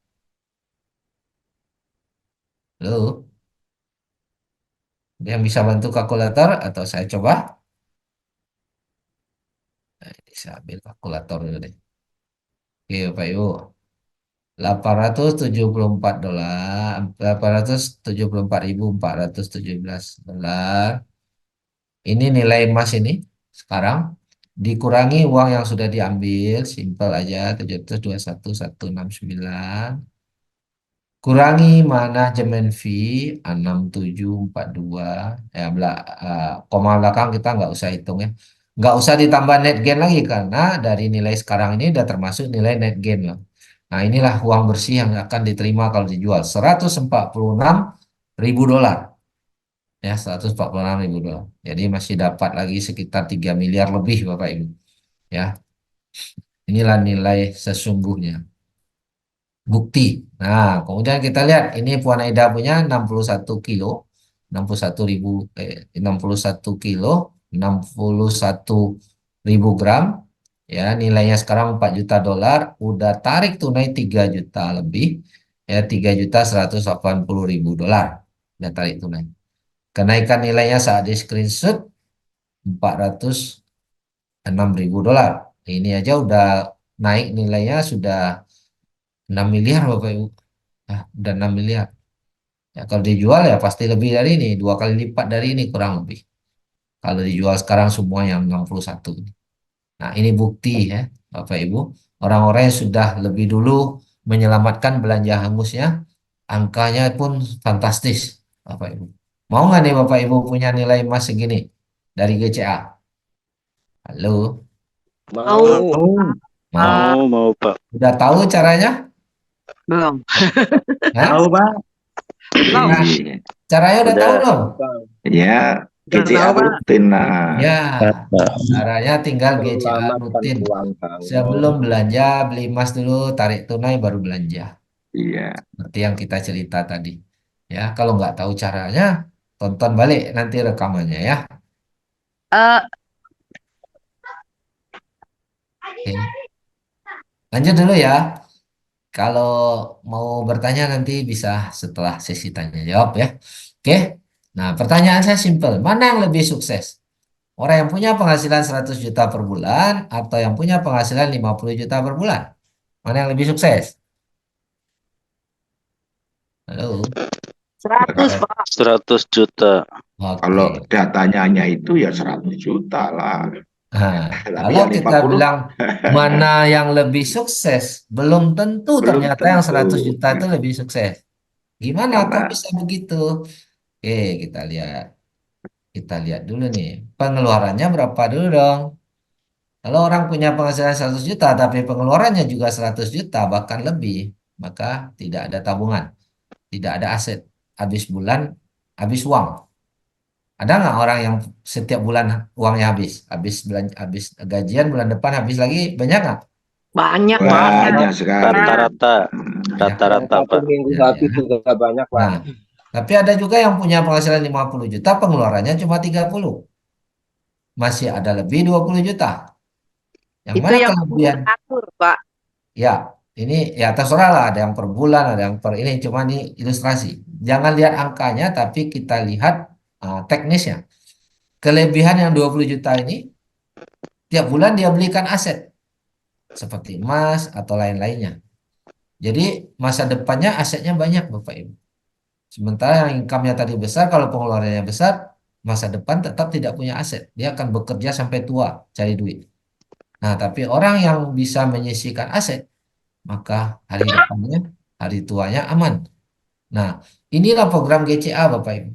Halo, yang bisa bantu kalkulator atau saya coba? Bisa ambil kalkulator dulu deh. Oke, Bapak Ibu. 874 dolar, 874.417 dolar. Ini nilai emas ini sekarang dikurangi uang yang sudah diambil, simpel aja 721.169. Kurangi manajemen fee 6.742. Ya, koma belakang kita nggak usah hitung ya. Nggak usah ditambah net gain lagi karena dari nilai sekarang ini udah termasuk nilai net gain ya. Nah, inilah uang bersih yang akan diterima kalau dijual 146.000 dolar. Ya, 146.000 dolar. Jadi masih dapat lagi sekitar 3 miliar lebih Bapak Ibu. Ya. Inilah nilai sesungguhnya. Bukti. Nah, kemudian kita lihat ini Puan Aida punya 61 kilo, 61.000 61 kilo, 61.000 gram. Ya, nilainya sekarang 4 juta dolar, udah tarik tunai 3 juta lebih. Ya, 3.180.000 dolar. Udah tarik tunai. Kenaikan nilainya saat di screenshot 406.000 dolar. Ini aja udah naik nilainya sudah 6 miliar Bapak Ibu. Nah, udah 6 miliar. Ya, kalau dijual ya pasti lebih dari ini, 2 kali lipat dari ini kurang lebih. Kalau dijual sekarang semua yang 61 ini. Nah, ini bukti ya, Bapak Ibu. Orang-orang yang sudah lebih dulu menyelamatkan belanja hangusnya, angkanya pun fantastis, Bapak Ibu. Mau nggak nih Bapak Ibu punya nilai emas segini dari GCA? Halo, Mau. Mau. mau? Mau Pak. Udah tahu caranya? Belum. Hah? Tahu Pak? Belum. Iya. Caranya udah tahu Udah. belum? Ya, Udah GCA tahu, Pak. rutin lah. Ya, Pak. caranya tinggal GCA Selamatkan rutin. uang kamu. Sebelum belanja, beli emas dulu, tarik tunai, baru belanja. Iya. Seperti yang kita cerita tadi. Ya, kalau nggak tahu caranya, tonton balik nanti rekamannya ya. Eh, Oke. Lanjut dulu ya. Kalau mau bertanya nanti bisa setelah sesi tanya jawab ya. Oke. Nah, pertanyaan saya simpel. Mana yang lebih sukses? Orang yang punya penghasilan 100 juta per bulan atau yang punya penghasilan 50 juta per bulan? Mana yang lebih sukses? Halo. 100, Pak. 100 juta. Kalau Oke. datanya hanya itu ya 100 juta lah. Nah, Tapi kalau yang kita 50 bilang mana yang lebih sukses, belum tentu belum ternyata yang 100 tentu. juta itu lebih sukses. Gimana kok Karena bisa begitu? Oke, kita lihat. Kita lihat dulu nih. Pengeluarannya berapa dulu dong? Kalau orang punya penghasilan 100 juta tapi pengeluarannya juga 100 juta bahkan lebih, maka tidak ada tabungan, tidak ada aset. Habis bulan, habis uang. Ada nggak orang yang setiap bulan uangnya habis? Habis belanja, habis gajian bulan depan habis lagi banyak nggak? Banyak, Pak. banyak sekali. Rata-rata. Ya. Rata-rata Satu Pak. minggu Ya, habis ya. juga banyak, Pak. Nah, tapi ada juga yang punya penghasilan 50 juta, pengeluarannya cuma 30. Masih ada lebih 20 juta. Yang Itu mana yang kelebihan? teratur, Pak. Ya, ini ya terserah lah. Ada yang per bulan, ada yang per ini. Cuma ini ilustrasi. Jangan lihat angkanya, tapi kita lihat teknisnya. Kelebihan yang 20 juta ini, tiap bulan dia belikan aset. Seperti emas atau lain-lainnya. Jadi masa depannya asetnya banyak Bapak Ibu. Sementara yang income-nya tadi besar, kalau pengeluarannya besar, masa depan tetap tidak punya aset. Dia akan bekerja sampai tua, cari duit. Nah, tapi orang yang bisa menyisihkan aset, maka hari depannya, hari tuanya aman. Nah, inilah program GCA Bapak Ibu.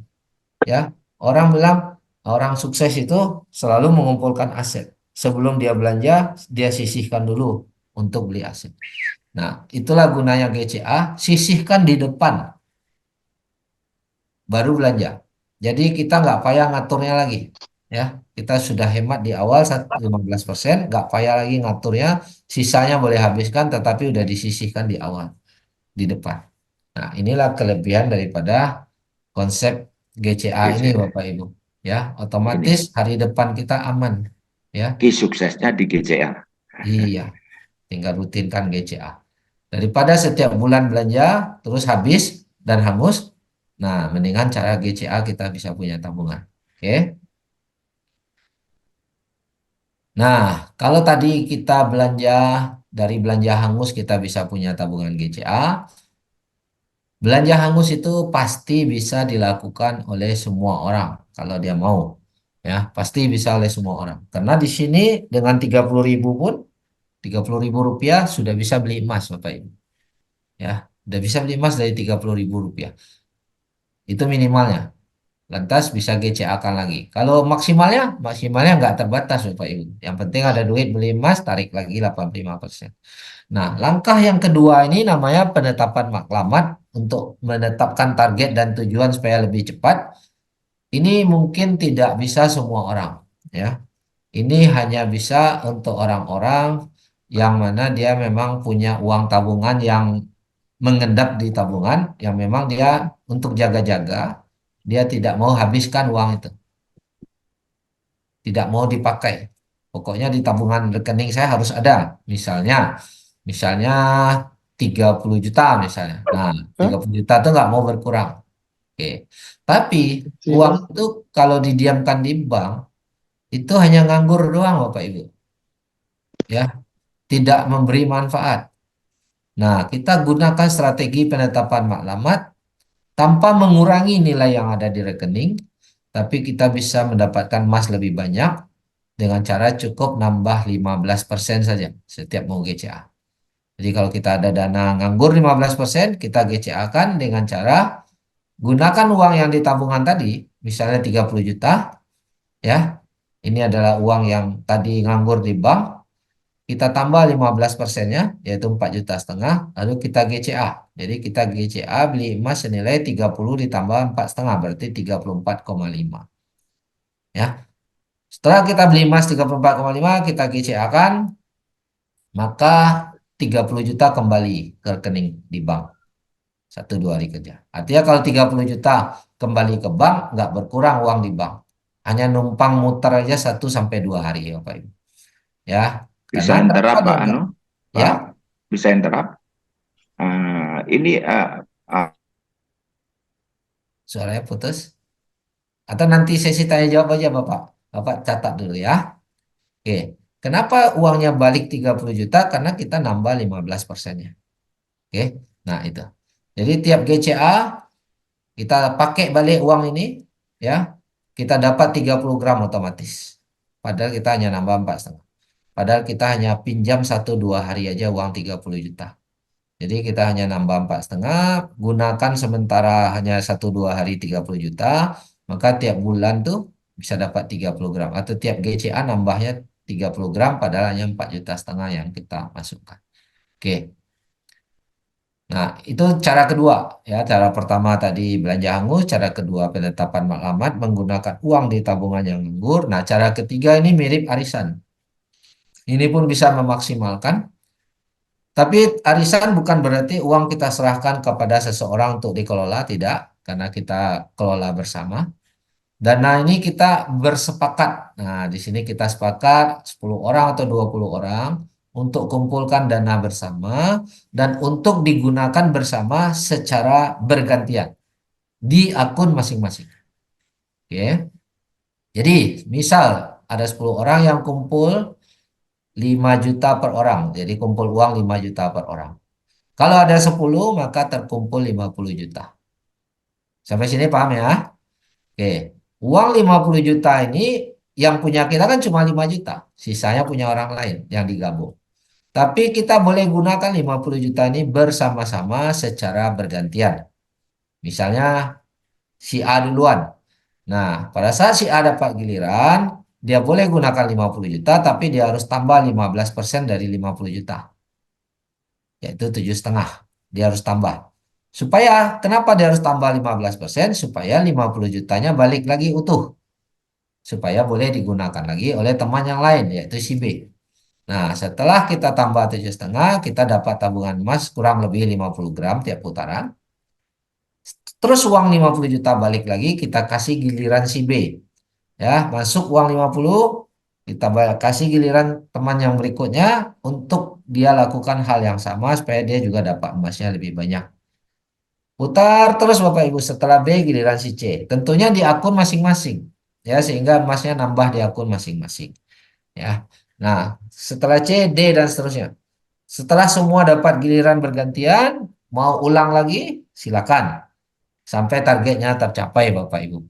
Ya, orang bilang orang sukses itu selalu mengumpulkan aset. Sebelum dia belanja, dia sisihkan dulu untuk beli aset. Nah, itulah gunanya GCA, sisihkan di depan, baru belanja. Jadi kita nggak payah ngaturnya lagi. Ya, kita sudah hemat di awal 15%, nggak payah lagi ngaturnya, sisanya boleh habiskan, tetapi udah disisihkan di awal, di depan. Nah, inilah kelebihan daripada konsep GCA ini GCA. Bapak Ibu. Ya, otomatis hari depan kita aman. Ya, Ki suksesnya di GCA. iya, tinggal rutinkan GCA. Daripada setiap bulan belanja terus habis dan hangus, nah mendingan cara GCA kita bisa punya tabungan. Oke. Nah, kalau tadi kita belanja dari belanja hangus kita bisa punya tabungan GCA. Belanja hangus itu pasti bisa dilakukan oleh semua orang kalau dia mau. Ya, pasti bisa oleh semua orang. Karena di sini dengan 30.000 pun 30.000 rupiah sudah bisa beli emas Bapak Ibu. Ya, sudah bisa beli emas dari 30.000 rupiah. Itu minimalnya. Lantas bisa GCA-kan lagi. Kalau maksimalnya nggak terbatas Bapak Ibu. Yang penting ada duit beli emas, tarik lagi 85%. Nah, langkah yang kedua ini namanya penetapan maklumat untuk menetapkan target dan tujuan supaya lebih cepat. Ini mungkin tidak bisa semua orang, ya. Ini hanya bisa untuk orang-orang yang mana dia memang punya uang tabungan yang mengendap di tabungan, yang memang dia untuk jaga-jaga, dia tidak mau habiskan uang itu, tidak mau dipakai. Pokoknya di tabungan rekening saya harus ada, misalnya 30 juta misalnya. Nah, 30 juta itu nggak mau berkurang. Oke. Tapi uang itu kalau didiamkan di bank itu hanya nganggur doang Bapak Ibu. Ya, tidak memberi manfaat. Nah, kita gunakan strategi penetapan maklumat tanpa mengurangi nilai yang ada di rekening, tapi kita bisa mendapatkan emas lebih banyak dengan cara cukup nambah 15% saja setiap mau GCA. Jadi kalau kita ada dana nganggur 15%, kita GCA-kan dengan cara gunakan uang yang di tabungan tadi, misalnya 30 juta, ya. Ini adalah uang yang tadi nganggur di bank, kita tambah 15%-nya, yaitu 4,5 juta, lalu kita GCA. Jadi kita GCA beli emas senilai 30 ditambah 4,5, berarti 34,5. Ya. Setelah kita beli emas 34,5, kita GCA-kan, maka 30 juta kembali ke rekening di bank. 1-2 hari kerja. Artinya kalau 30 juta kembali ke bank, nggak berkurang uang di bank. Hanya numpang muter aja 1-2 hari, Bapak Ibu. Ya, Bisa karena interrupt, kenapa Pak dia Anu? ya, Pak, bisa interrupt? Ini suaranya putus. Atau nanti sesi tanya jawab aja Bapak. Bapak catat dulu ya. Oke. Kenapa uangnya balik 30 juta? Karena kita nambah 15%-nya. Oke. Nah, itu. Jadi tiap GCA kita pakai balik uang ini, ya. Kita dapat 30 gram otomatis. Padahal kita hanya nambah 4,5. Padahal kita hanya pinjam 1-2 hari aja uang 30 juta. Jadi kita hanya nambah 4,5, gunakan sementara hanya 1-2 hari 30 juta, maka tiap bulan tuh bisa dapat 30 gram. Atau tiap GCA nambahnya 30 gram, padahal hanya 4,5 juta yang kita masukkan. Oke. Nah, itu cara kedua. Ya, cara pertama tadi belanja hangus, cara kedua penetapan maklumat menggunakan uang di tabungan yang nganggur. Nah, cara ketiga ini mirip arisan. Ini pun bisa memaksimalkan. Tapi arisan bukan berarti uang kita serahkan kepada seseorang untuk dikelola, tidak, karena kita kelola bersama. Dana ini kita bersepakat. Nah, di sini kita sepakat 10 orang atau 20 orang untuk kumpulkan dana bersama dan untuk digunakan bersama secara bergantian di akun masing-masing. Oke. Jadi, misal ada 10 orang yang kumpul 5 juta per orang. Jadi kumpul uang 5 juta per orang. Kalau ada 10, maka terkumpul 50 juta. Sampai sini paham ya? Oke. Uang 50 juta ini yang punya kita kan cuma 5 juta. Sisanya punya orang lain yang digabung. Tapi kita boleh gunakan 50 juta ini bersama-sama secara bergantian. Misalnya si A duluan. Nah, pada saat si A dapat giliran, dia boleh gunakan 50 juta, tapi dia harus tambah 15% dari 50 juta. Yaitu 7,5. Dia harus tambah. Kenapa dia harus tambah 15%? Supaya 50 jutanya balik lagi utuh. Supaya boleh digunakan lagi oleh teman yang lain, yaitu si B. Nah, setelah kita tambah 7,5, kita dapat tabungan emas kurang lebih 50 gram tiap putaran. Terus uang 50 juta balik lagi, kita kasih giliran si B. Ya, masuk uang 50, kita kasih giliran teman yang berikutnya untuk dia lakukan hal yang sama supaya dia juga dapat emasnya lebih banyak. Putar terus Bapak Ibu, setelah B giliran si C. Tentunya di akun masing-masing. Ya, sehingga emasnya nambah di akun masing-masing. Ya. Nah, setelah C, D dan seterusnya. Setelah semua dapat giliran bergantian, mau ulang lagi, silakan. Sampai targetnya tercapai Bapak Ibu.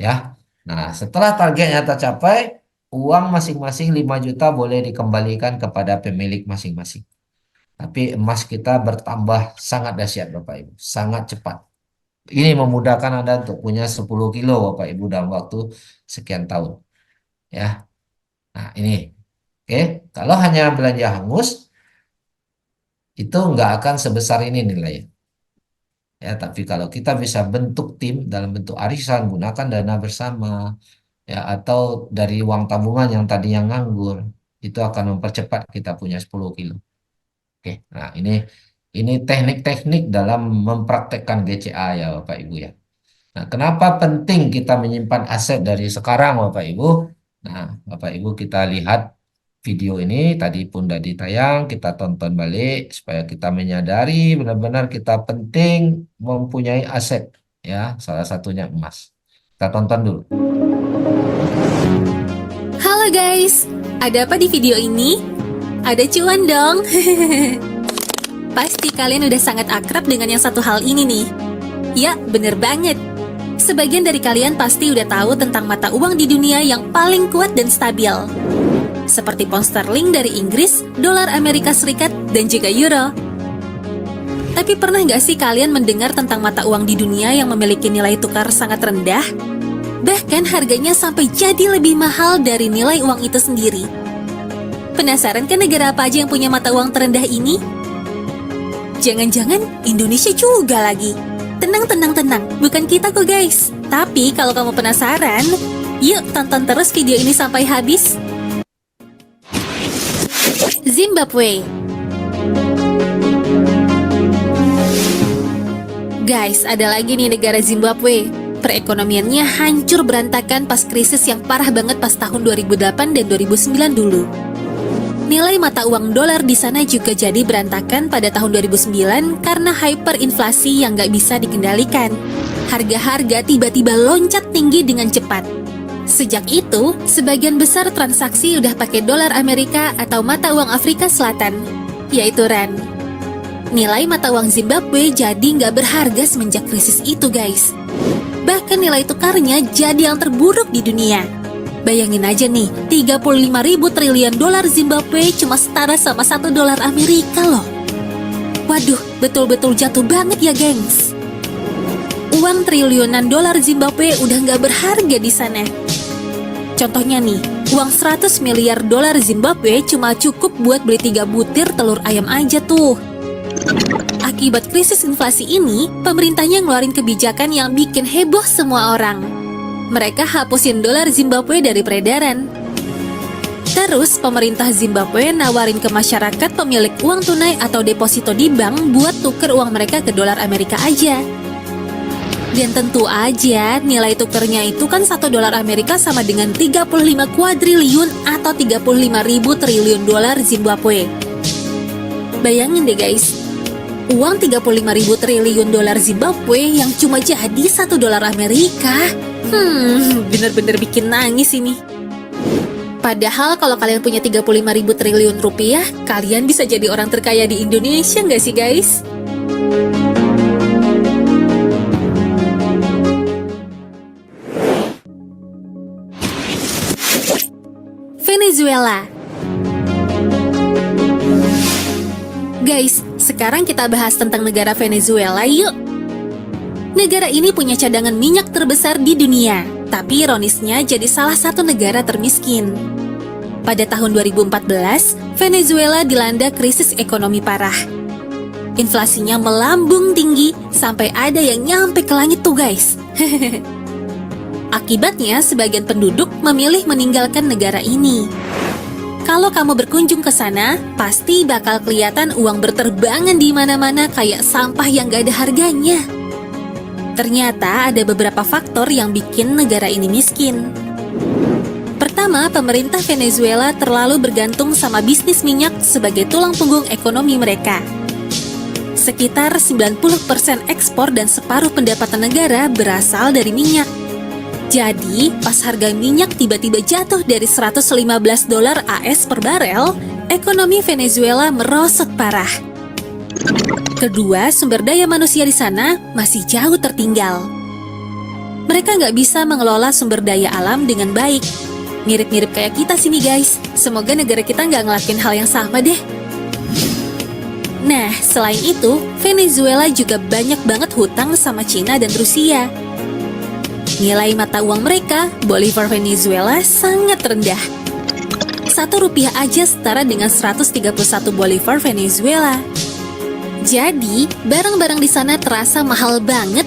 Ya. Nah, setelah targetnya tercapai, uang masing-masing 5 juta boleh dikembalikan kepada pemilik masing-masing. Tapi emas kita bertambah sangat dahsyat Bapak Ibu, sangat cepat. Ini memudahkan Anda untuk punya 10 kilo Bapak Ibu dalam waktu sekian tahun. Ya. Nah, ini. Oke, kalau hanya belanja hangus, itu nggak akan sebesar ini nilainya. Ya, tapi kalau kita bisa bentuk tim dalam bentuk arisan, gunakan dana bersama, ya, atau dari uang tabungan yang tadinya nganggur, itu akan mempercepat kita punya 10 kilo. Oke, nah ini teknik-teknik dalam mempraktekkan GCA ya Bapak Ibu ya. Nah, kenapa penting kita menyimpan aset dari sekarang Bapak Ibu? Nah, Bapak Ibu kita lihat video ini tadi pun sudah ditayang, kita tonton balik supaya kita menyadari benar-benar kita penting mempunyai aset ya, salah satunya emas. Kita tonton dulu. Halo guys, ada apa di video ini? Ada cuan dong. Pasti kalian udah sangat akrab dengan yang satu hal ini nih. Ya, bener banget. Sebagian dari kalian pasti udah tahu tentang mata uang di dunia yang paling kuat dan stabil. Seperti pound sterling dari Inggris, dolar Amerika Serikat, dan juga euro. Tapi pernah nggak sih kalian mendengar tentang mata uang di dunia yang memiliki nilai tukar sangat rendah? Bahkan harganya sampai jadi lebih mahal dari nilai uang itu sendiri. Penasaran kan negara apa aja yang punya mata uang terendah ini? Jangan-jangan Indonesia juga lagi. Tenang, bukan kita kok guys. Tapi kalau kamu penasaran, yuk tonton terus video ini sampai habis. Zimbabwe. Guys, ada lagi nih negara Zimbabwe. Perekonomiannya hancur berantakan pas krisis yang parah banget pas tahun 2008 dan 2009 dulu. Nilai mata uang dolar di sana juga jadi berantakan pada tahun 2009 karena hyperinflasi yang nggak bisa dikendalikan. Harga-harga tiba-tiba loncat tinggi dengan cepat. Sejak itu, sebagian besar transaksi udah pakai dolar Amerika atau mata uang Afrika Selatan, yaitu rand. Nilai mata uang Zimbabwe jadi nggak berharga semenjak krisis itu guys. Bahkan nilai tukarnya jadi yang terburuk di dunia. Bayangin aja nih, 35.000 triliun dolar Zimbabwe cuma setara sama 1 dolar Amerika loh. Waduh, betul-betul jatuh banget ya gengs. Uang triliunan dolar Zimbabwe udah nggak berharga di sana. Contohnya nih, uang 100 miliar dolar Zimbabwe cuma cukup buat beli 3 butir telur ayam aja tuh. Akibat krisis inflasi ini, pemerintahnya ngeluarin kebijakan yang bikin heboh semua orang. Mereka hapusin dolar Zimbabwe dari peredaran. Terus, pemerintah Zimbabwe nawarin ke masyarakat pemilik uang tunai atau deposito di bank buat tuker uang mereka ke dolar Amerika aja. Dan tentu aja, nilai tukernya itu kan 1 dolar Amerika sama dengan 35 kuadriliun atau 35.000 triliun dolar Zimbabwe. Bayangin deh guys, uang 35.000 triliun dolar Zimbabwe yang cuma jadi 1 dolar Amerika. Bener-bener bikin nangis ini. Padahal kalau kalian punya 35.000 triliun rupiah, kalian bisa jadi orang terkaya di Indonesia nggak sih guys? Venezuela. Guys, sekarang kita bahas tentang negara Venezuela yuk. Negara ini punya cadangan minyak terbesar di dunia, tapi ironisnya jadi salah satu negara termiskin. Pada tahun 2014, Venezuela dilanda krisis ekonomi parah. Inflasinya melambung tinggi sampai ada yang nyampe ke langit tuh guys. Akibatnya, sebagian penduduk memilih meninggalkan negara ini. Kalau kamu berkunjung ke sana, pasti bakal kelihatan uang berterbangan di mana-mana kayak sampah yang gak ada harganya. Ternyata ada beberapa faktor yang bikin negara ini miskin. Pertama, pemerintah Venezuela terlalu bergantung sama bisnis minyak sebagai tulang punggung ekonomi mereka. Sekitar 90% ekspor dan separuh pendapatan negara berasal dari minyak. Jadi, pas harga minyak tiba-tiba jatuh dari 115 dolar AS per barel, ekonomi Venezuela merosot parah. Kedua, sumber daya manusia di sana masih jauh tertinggal. Mereka nggak bisa mengelola sumber daya alam dengan baik. Mirip-mirip kayak kita sini guys. Semoga negara kita nggak ngelakuin hal yang sama deh. Nah, selain itu, Venezuela juga banyak banget hutang sama Cina dan Rusia. Nilai mata uang mereka, Bolivar Venezuela, sangat rendah. 1 rupiah aja setara dengan 131 Bolivar Venezuela. Jadi, barang-barang di sana terasa mahal banget,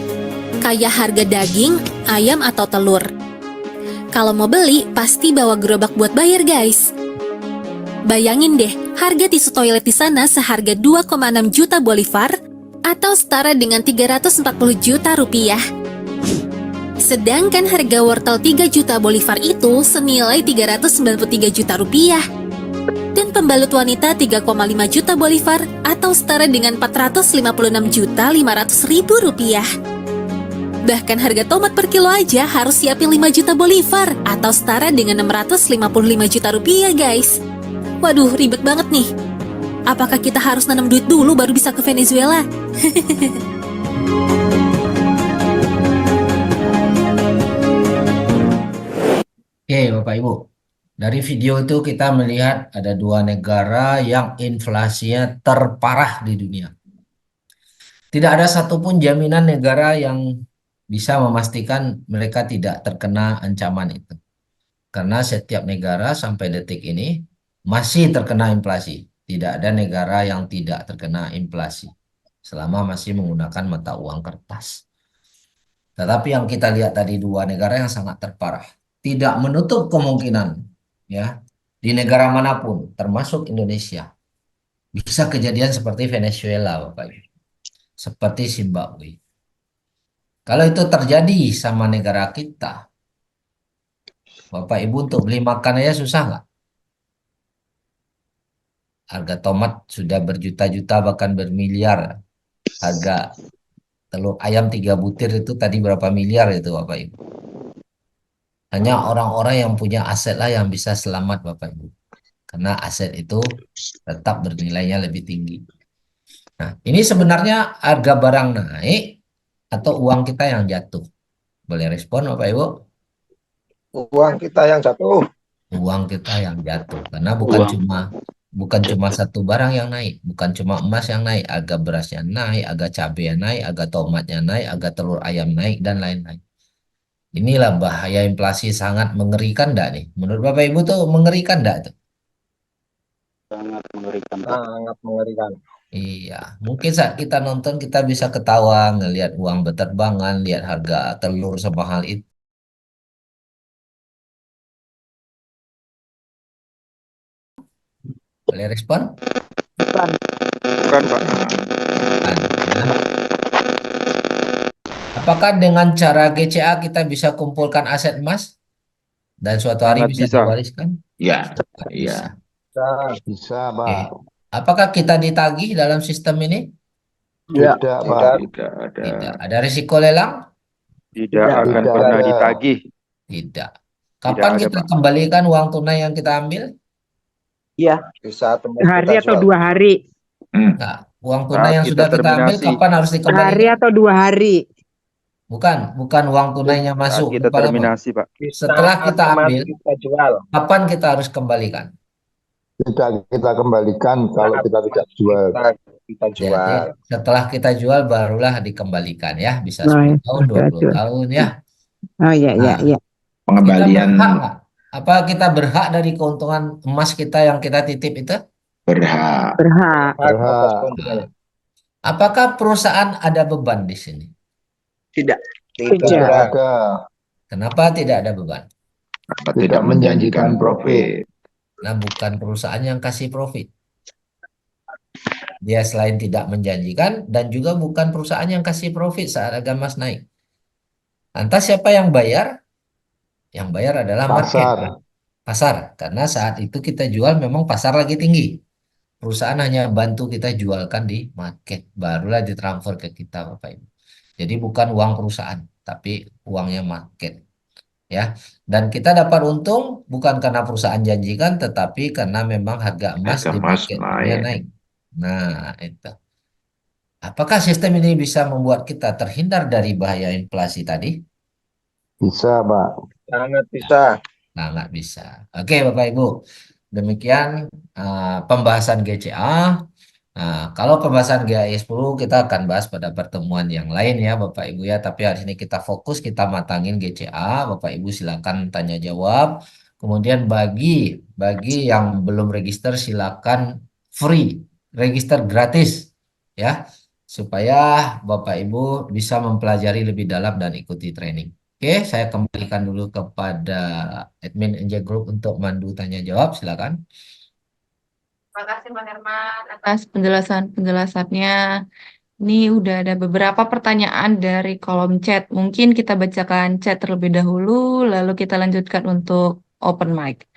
kayak harga daging, ayam, atau telur. Kalau mau beli, pasti bawa gerobak buat bayar guys. Bayangin deh, harga tisu toilet di sana seharga 2,6 juta Bolivar, atau setara dengan 340 juta rupiah. Sedangkan harga wortel 3 juta Bolivar itu senilai 393 juta rupiah. Dan pembalut wanita 3,5 juta Bolivar atau setara dengan 456 juta 500 ribu rupiah. Bahkan harga tomat per kilo aja harus siapin 5 juta Bolivar atau setara dengan 655 juta rupiah guys. Waduh, ribet banget nih. Apakah kita harus nanam duit dulu baru bisa ke Venezuela? Oke, Bapak Ibu. Dari video itu kita melihat ada 2 negara yang inflasinya terparah di dunia. Tidak ada satupun jaminan negara yang bisa memastikan mereka tidak terkena ancaman itu. Karena setiap negara sampai detik ini masih terkena inflasi. Tidak ada negara yang tidak terkena inflasi selama masih menggunakan mata uang kertas. Tetapi yang kita lihat tadi dua negara yang sangat terparah. Tidak menutup kemungkinan ya di negara manapun termasuk Indonesia bisa kejadian seperti Venezuela, Bapak Ibu. Seperti Zimbabwe. Kalau itu terjadi sama negara kita, Bapak Ibu untuk beli makan aja susah nggak? Harga tomat sudah berjuta-juta bahkan bermiliar. Harga telur ayam 3 butir itu tadi berapa miliar itu Bapak Ibu. Hanya orang-orang yang punya aset lah yang bisa selamat Bapak Ibu. Karena aset itu tetap bernilainya lebih tinggi. Nah, ini sebenarnya harga barang naik atau uang kita yang jatuh? Boleh respon Bapak Ibu? Uang kita yang jatuh. Uang kita yang jatuh karena bukan cuma satu barang yang naik, bukan cuma emas yang naik, harga berasnya naik, harga cabenya naik, harga tomatnya naik, harga telur ayam naik dan lain-lain. Inilah bahaya inflasi, sangat mengerikan enggak nih? Menurut Bapak Ibu tuh mengerikan enggak tuh? Sangat mengerikan. Iya, mungkin saat kita nonton kita bisa ketawa ngelihat uang berterbangan, lihat harga telur semahal itu. Boleh respon? Bukan, Pak. Kan, ya. Apakah dengan cara GCA kita bisa kumpulkan aset emas dan suatu hari Sangat bisa bisa. diwariskan? Ya, Nggak iya. bisa. Bisa, Oke. Pak. Apakah kita ditagih dalam sistem ini? Tidak, Pak. Tidak ada. Tidak. Ada risiko lelang? Tidak akan tidak pernah ada. ditagih. Tidak. Kapan ada, kita Pak. kembalikan uang tunai yang kita ambil? Bisa tempat Hari kita atau jual. 2 hari? Nah, uang tunai Saat yang kita sudah kita ambil terminasi. kapan harus Hari dikembalikan? atau 2 hari? Bukan uang tunainya Saat masuk. kita Kepala Bang. terminasi, Pak. Setelah kita ambil, kita jual. kapan kita harus kembalikan? Tidak kita kembalikan kalau kita tidak jual. Kita Jadi jual. setelah kita jual barulah dikembalikan ya. Bisa Oh, 10 ya. tahun, 20 tahun ya. Oh ya, ya, Nah, ya. kita Pengembalian berhak nggak? Apa kita berhak dari keuntungan emas kita yang kita titip itu? berhak. Berhak. Hak atas Berhak. keuntungan. Apakah perusahaan ada beban di sini? Tidak. Tidak Tidak. Tidak ada. ada. Kenapa tidak ada beban? Apa Tidak menjanjikan profit. Nah, bukan perusahaan yang kasih profit. Dia selain tidak menjanjikan dan juga bukan perusahaan yang kasih profit saat harga emas naik. Lantas siapa yang bayar? Yang bayar adalah market, Pasar. pasar. Karena saat itu kita jual memang pasar lagi tinggi. Perusahaan hanya bantu kita jualkan di market, barulah ditransfer ke kita, Bapak Ibu. Jadi bukan uang perusahaan, tapi uangnya market. Ya, dan kita dapat untung bukan karena perusahaan janjikan, tetapi karena memang harga emas Harga di emas market naik. dunia naik. Nah, itu. Apakah sistem ini bisa membuat kita terhindar dari bahaya inflasi tadi? Bisa, Pak. Sangat bisa. Nah, nggak bisa. Oke, Bapak Ibu. Demikian pembahasan GCA. Nah, kalau pembahasan GAI 10 kita akan bahas pada pertemuan yang lain ya Bapak Ibu ya. Tapi hari ini kita fokus, kita matangin GCA. Bapak Ibu silakan tanya jawab. Kemudian bagi yang belum register silakan free, register gratis ya. Supaya Bapak Ibu bisa mempelajari lebih dalam dan ikuti training. Oke, saya kembalikan dulu kepada admin NJ Group untuk mandu tanya jawab. Silakan. Terima kasih Bang Herman atas penjelasannya. Ini udah ada beberapa pertanyaan dari kolom chat. Mungkin kita bacakan chat terlebih dahulu, lalu kita lanjutkan untuk open mic.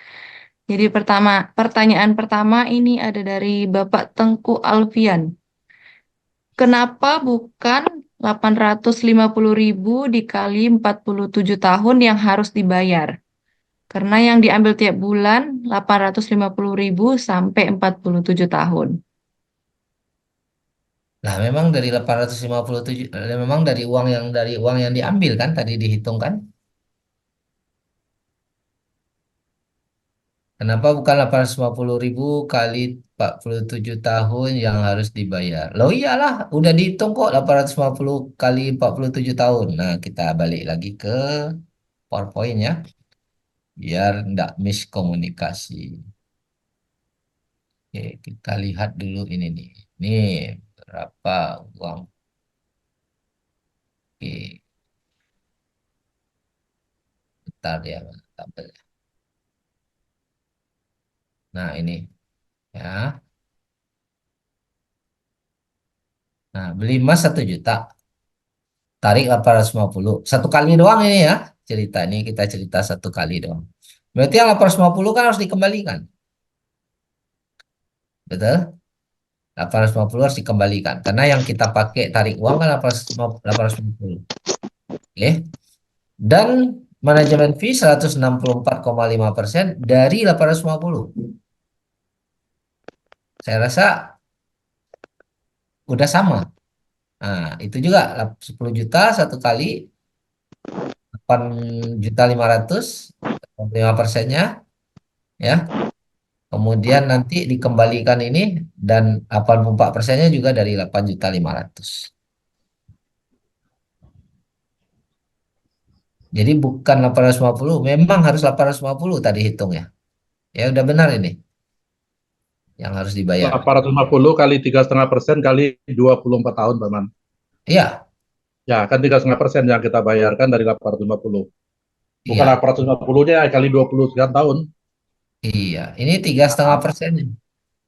Jadi pertanyaan pertama ini ada dari Bapak Tengku Alfian. Kenapa bukan 850.000 dikali 47 tahun yang harus dibayar? Karena yang diambil tiap bulan 850.000 sampai 47 tahun. Nah, memang dari 857 memang dari uang yang diambil kan tadi dihitung kan? Kenapa bukan 850.000 kali 47 tahun yang harus dibayar? Loh iyalah, udah dihitung kok 850 kali 47 tahun. Nah, kita balik lagi ke PowerPoint ya, biar nggak miskomunikasi. Oke, kita lihat dulu ini nih. Ini berapa uang? Oke, bentar ya, tabel. Nah, ini ya. Nah, beli emas 1 juta, tarik 850. Satu kali doang ini ya. Cerita ini kita cerita satu kali doang. Berarti yang 850 kan harus dikembalikan. Betul? 850 harus dikembalikan. Karena yang kita pakai tarik uang kan 850. Oke. Dan manajemen fee 164,5% dari 850. Saya rasa udah sama. Nah, itu juga 10 juta satu kali 8.500.000 5%-nya ya. Kemudian nanti dikembalikan ini dan 84%-nya juga dari 8.500.000. Jadi bukan 850, memang harus 850 tadi hitung ya. Ya udah benar ini yang harus dibayar. 850 kali 3,5% kali 24 tahun, Pak Man. Iya, Ya, kan 3,5% yang kita bayarkan dari 850. Bukan iya, 850-nya kali 20 sekian tahun. iya. Ini 3,5%.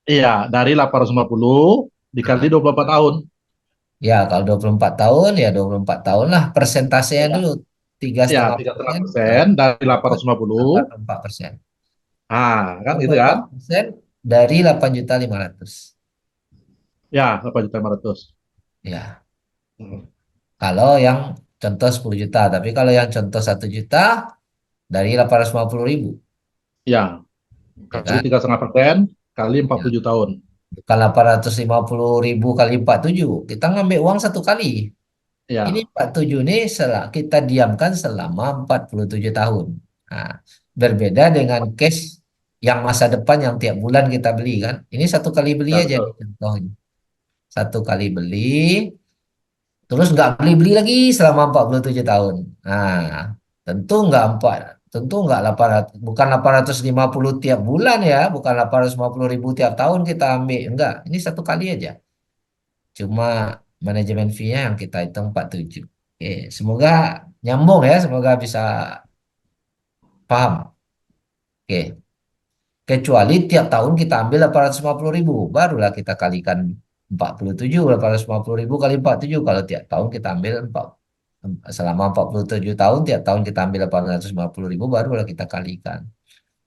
Iya, dari 850 dikali 24 tahun. Ya, kalau 24 tahun ya 24 tahun lah. Persentasenya Ya, dulu tiga ya setengah 3,5% dari 850. 4%. Nah, kan gitu kan? 4% dari 8.500.000. Ya, 8.500. Ya, kalau yang contoh 10 juta. Tapi kalau yang contoh 1 juta dari 850.000. Ya, Ya kali kan? 3,5% kali Ya. 47 tahun. Bukan 850.000 kali 47. Kita ngambil uang satu kali. Ya, Ini 47 ini kita diamkan selama 47 tahun. Nah, berbeda dengan case yang masa depan yang tiap bulan kita beli kan. Ini satu kali beli ya aja betul. nih contohnya. Satu kali beli, terus nggak beli-beli lagi selama 47 tahun. Nah, tentu nggak 800, bukan 850 tiap bulan ya, bukan 850.000 tiap tahun kita ambil. Enggak, ini satu kali aja. Cuma manajemen fee-nya yang kita hitung 47. Oke, semoga nyambung ya, semoga bisa paham. Oke, kecuali tiap tahun kita ambil 850.000, barulah kita kalikan 47, 850.000 kali 47. Kalau tiap tahun kita ambil selama 47 tahun, tiap tahun kita ambil 850.000, barulah kita kalikan.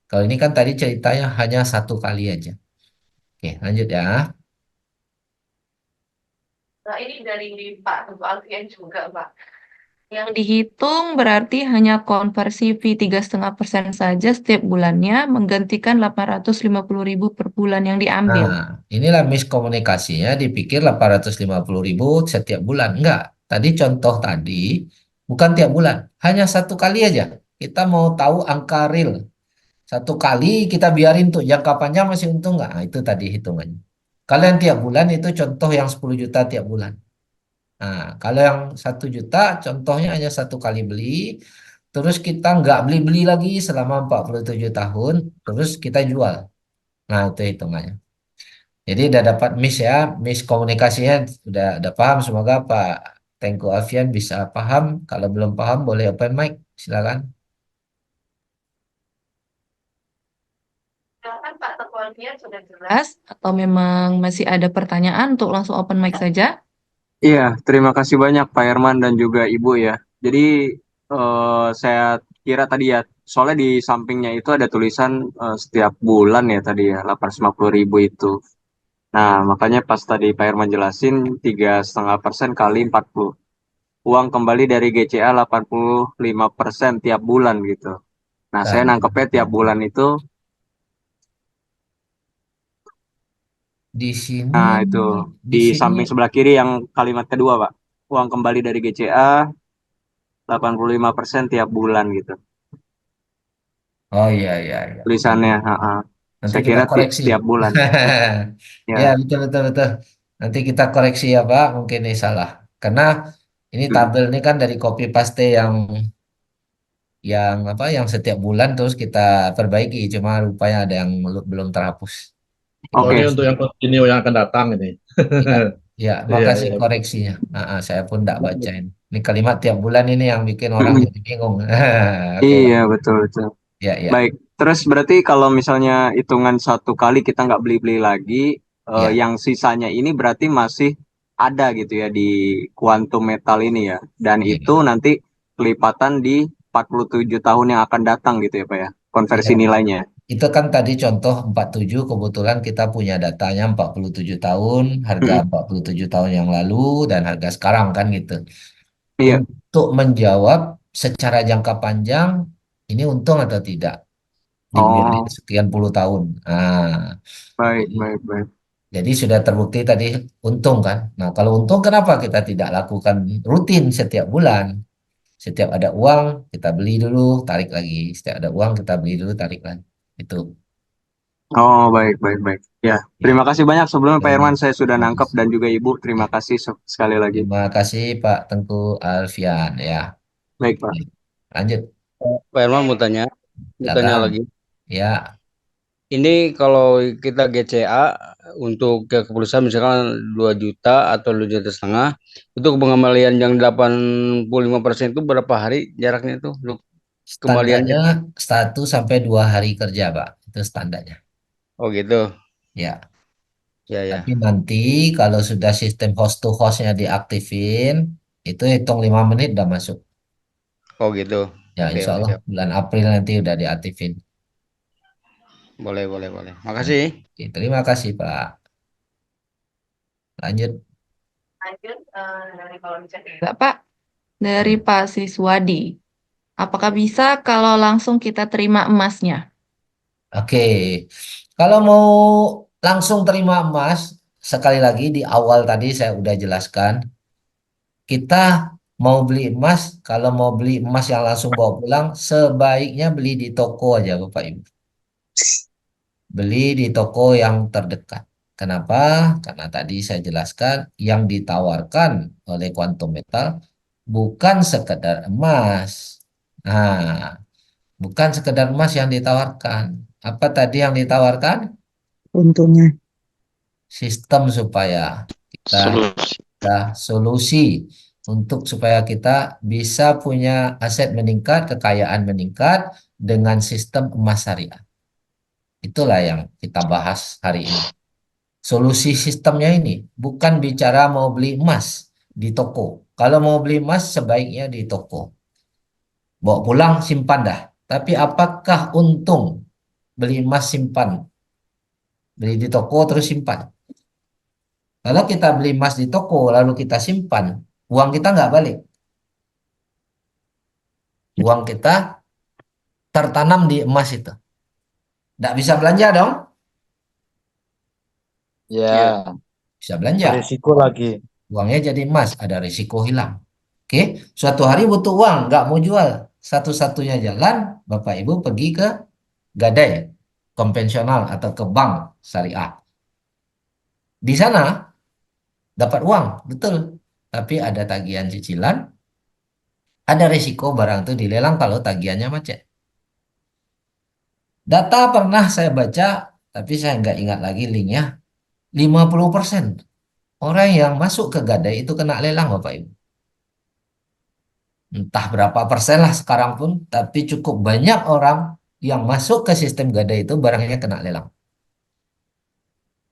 Kalau ini kan tadi ceritanya hanya satu kali aja. Oke, lanjut ya. Nah, ini dari Pak Alfian juga, Pak. Yang dihitung berarti hanya konversi fee 3,5% saja setiap bulannya, menggantikan 850.000 per bulan yang diambil. Nah, inilah miskomunikasinya, dipikir 850.000 setiap bulan. Enggak, tadi contoh tadi bukan tiap bulan, hanya satu kali aja. Kita mau tahu angka real. Satu kali kita biarin tuh jangka panjang masih untung nggak? Nah, itu tadi hitungannya. Kalau yang tiap bulan itu contoh yang 10 juta tiap bulan. Nah, kalau yang 1 juta contohnya hanya satu kali beli, terus kita nggak beli-beli lagi selama 47 tahun, terus kita jual. Nah, itu hitungannya. Jadi udah dapat miss komunikasinya udah paham. Semoga Pak Tengku Alfian bisa paham. Kalau belum paham boleh open mic, silakan. Silakan Pak Teguh Alfian, sudah jelas atau memang masih ada pertanyaan untuk langsung open mic saja? Iya, terima kasih banyak Pak Herman dan juga Ibu ya. Jadi saya kira tadi ya, soalnya di sampingnya itu ada tulisan setiap bulan ya tadi ya, 850.000 itu. Nah, makanya pas tadi Pak Herman jelasin 3,5% kali 40. Uang kembali dari GCA 85% tiap bulan gitu. Nah, saya Nah, nangkepnya tiap bulan itu, di sini, nah itu di di sini, samping sebelah kiri yang kalimat kedua Pak. Uang kembali dari GCA 85% tiap bulan gitu. Oh iya iya iya. tulisannya. Nanti Saya kita kira koreksi. tiap bulan. Ya Ya. betul betul betul. Nanti kita koreksi ya Pak, mungkin ini salah. Karena ini tabel ini kan dari copy paste yang apa yang setiap bulan terus kita perbaiki. Cuma rupanya ada yang belum terhapus. Oh, Oke. ini untuk yang continue yang akan datang ini. Ya, ya, Iya, makasih iya. koreksinya. Saya pun tidak bacain. Ini kalimat tiap bulan ini yang bikin orang jadi bingung. Oke Pak. Iya, betul betul. Ya ya Baik, terus berarti kalau misalnya hitungan satu kali kita nggak beli-beli lagi, ya. yang sisanya ini berarti masih ada gitu ya di kuantum metal ini ya. Dan itu Ya. nanti kelipatan di 47 tahun yang akan datang gitu ya Pak ya, konversi Ya. nilainya. Itu kan tadi contoh 47 kebetulan kita punya datanya 47 tahun, harga Mm-mm. 47 tahun yang lalu dan harga sekarang kan gitu. Iya. Untuk menjawab secara jangka panjang ini untung atau tidak dibiarin Oh, sekian puluh tahun. baik, Jadi, baik, baik. jadi sudah terbukti tadi untung kan. Nah, kalau untung kenapa kita tidak lakukan rutin setiap bulan? Setiap ada uang kita beli dulu, tarik lagi. Setiap ada uang kita beli dulu, tarik lagi. Itu. Oh, baik, baik, baik. Ya, Ya. terima kasih banyak sebelumnya Pak Herman, saya sudah nangkep Bagus. dan juga Ibu, terima Ya. kasih sekali lagi. Terima kasih Pak Tengku Alfian ya. Baik, Pak. Lanjut. Pak Herman mau tanya Silakan. lagi. Ya. Ini kalau kita GCA untuk ke kepolisian misalkan 2 juta atau 2,5 juta, itu pengembalian yang 85% itu berapa hari jaraknya itu untuk kembaliannya? Standarnya 1 sampai 2 hari kerja, Pak. Itu standarnya. Oh gitu. Ya. Ya ya. Tapi nanti kalau sudah sistem host to hostnya diaktifin, itu hitung 5 menit udah masuk. Oh gitu. Ya, Oke, insya oke, Allah siap. bulan April nanti udah diaktifin. Boleh, boleh, boleh. Makasih. Oke, terima kasih, Pak. Lanjut. Lanjut dari kolom chat juga, Pak. Dari Pak Siswadi. Apakah bisa kalau langsung kita terima emasnya? Oke. Kalau mau langsung terima emas, sekali lagi di awal tadi saya udah jelaskan, kita mau beli emas, kalau mau beli emas yang langsung bawa pulang, sebaiknya beli di toko aja, Bapak Ibu. Beli di toko yang terdekat. Kenapa? Karena tadi saya jelaskan yang ditawarkan oleh Quantum Metal bukan sekedar emas. Nah, bukan sekedar emas yang ditawarkan. Apa tadi yang ditawarkan? Untungnya. Sistem supaya kita ada solusi untuk supaya kita bisa punya aset meningkat, kekayaan meningkat dengan sistem emas syariah. Itulah yang kita bahas hari ini. Solusi sistemnya ini bukan bicara mau beli emas di toko. Kalau mau beli emas sebaiknya di toko. Bawa pulang simpan dah. Tapi apakah untung beli emas simpan? Beli di toko terus simpan. Kalau kita beli emas di toko lalu kita simpan, uang kita nggak balik. Uang kita tertanam di emas itu. Nggak bisa belanja dong? Ya, Bisa belanja. risiko lagi. Uangnya jadi emas, ada risiko hilang. Oke, suatu hari butuh uang, nggak mau jual. Satu-satunya jalan, Bapak Ibu pergi ke gadai konvensional atau ke bank syariah. Di sana dapat uang, betul. Tapi ada tagihan cicilan, ada risiko barang itu dilelang kalau tagihannya macet. Data pernah saya baca, tapi saya nggak ingat lagi linknya. 50% orang yang masuk ke gadai itu kena lelang, Bapak Ibu. Entah berapa persen lah sekarang pun, tapi cukup banyak orang yang masuk ke sistem gadai itu barangnya kena lelang.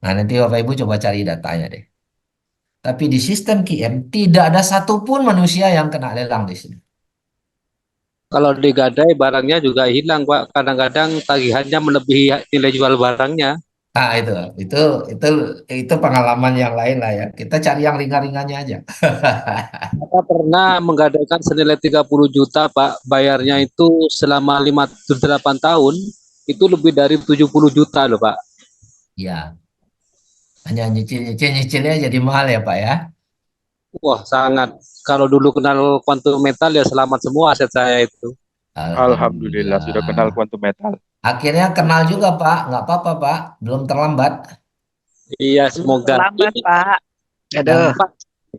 Nah, nanti Bapak Ibu coba cari datanya deh. Tapi di sistem QM tidak ada satupun manusia yang kena lelang di sini. Kalau digadai barangnya juga hilang, Pak. Kadang-kadang tagihannya melebihi nilai jual barangnya. Nah, itu pengalaman yang lain lah ya. Kita cari yang ringan-ringannya aja. Kita pernah menggadaikan senilai 30 juta, Pak. Bayarnya itu selama 5-8 tahun, itu lebih dari 70 juta loh, Pak. Ya, hanya nyicilnya jadi mahal ya Pak ya. Wah, sangat. Kalau dulu kenal Quantum Metal ya selamat semua aset saya itu. Alhamdulillah sudah kenal Alhamdulillah. quantum metal. Akhirnya kenal juga Pak, nggak apa-apa Pak, belum terlambat. Iya, semoga. Selamat, Pak. Aduh. Pak,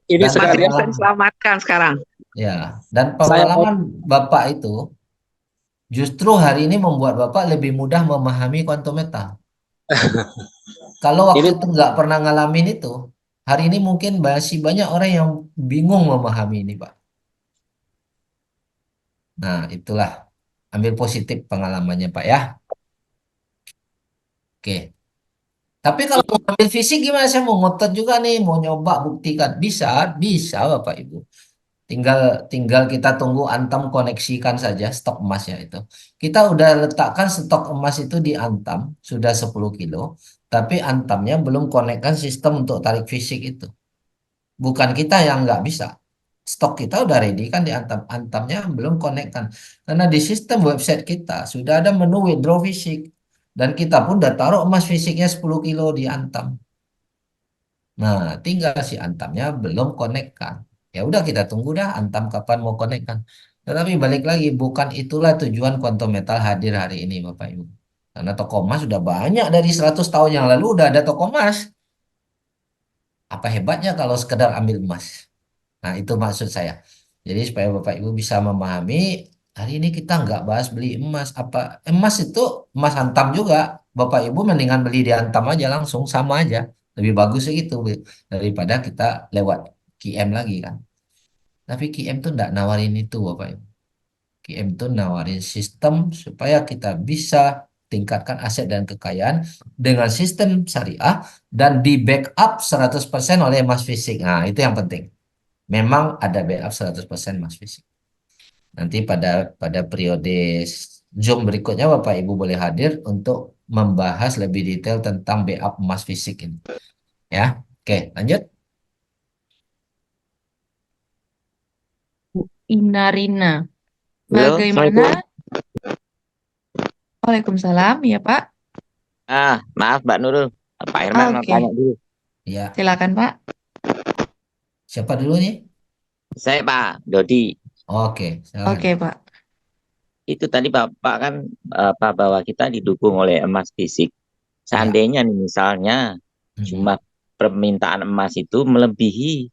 ini Dan Masih sekalian bisa diselamatkan sekarang. ya, dan saya pengalaman Bapak itu justru hari ini membuat Bapak lebih mudah memahami quantum metal. Kalau ini waktu itu nggak pernah ngalamin itu, hari ini mungkin masih banyak orang yang bingung memahami ini Pak. Nah, itulah ambil positif pengalamannya Pak ya. Oke. Tapi kalau mau ambil fisik gimana? Saya mau ngotot juga nih, mau nyoba buktikan. Bisa, bisa Bapak Ibu. Tinggal kita tunggu Antam koneksikan saja stok emasnya itu. Kita udah letakkan stok emas itu di Antam, sudah 10 kilo. Tapi Antamnya belum konekkan sistem untuk tarik fisik itu. Bukan kita yang nggak bisa. Stok kita udah ready kan di Antam. Antamnya belum konekkan. Karena di sistem website kita sudah ada menu withdraw fisik. Dan kita pun udah taruh emas fisiknya 10 kilo di Antam. Nah, tinggal si Antamnya belum konekkan. Ya udah kita tunggu dah Antam kapan mau konekkan. Tetapi balik lagi, bukan itulah tujuan Quantum Metal hadir hari ini Bapak Ibu. Karena toko emas sudah banyak dari 100 tahun yang lalu udah ada toko emas. Apa hebatnya kalau sekedar ambil emas? Nah, itu maksud saya. Jadi supaya Bapak Ibu bisa memahami, hari ini kita nggak bahas beli emas. Apa emas itu emas Antam juga. Bapak Ibu mendingan beli di Antam aja langsung, sama aja. Lebih bagus gitu daripada kita lewat QM lagi kan. Tapi QM tuh nggak nawarin itu Bapak Ibu. QM tuh nawarin sistem supaya kita bisa tingkatkan aset dan kekayaan dengan sistem syariah dan di backup 100% oleh emas fisik. Nah, itu yang penting. Memang ada backup 100% emas fisik. Nanti pada periode Zoom berikutnya Bapak Ibu boleh hadir untuk membahas lebih detail tentang backup emas fisik ini. Ya, oke, lanjut. Inarina. Halo, Bagaimana? Waalaikumsalam, ya Pak. Maaf Mbak Nurul. Pak Herman mau Oke. tanya dulu. Ya, Silakan Pak. siapa dulu nih? Saya Pak Dodi. Oke, silakan. Oke Pak. Itu tadi Bapak kan bahwa kita didukung oleh emas fisik. Seandainya nih misalnya jumlah permintaan emas itu melebihi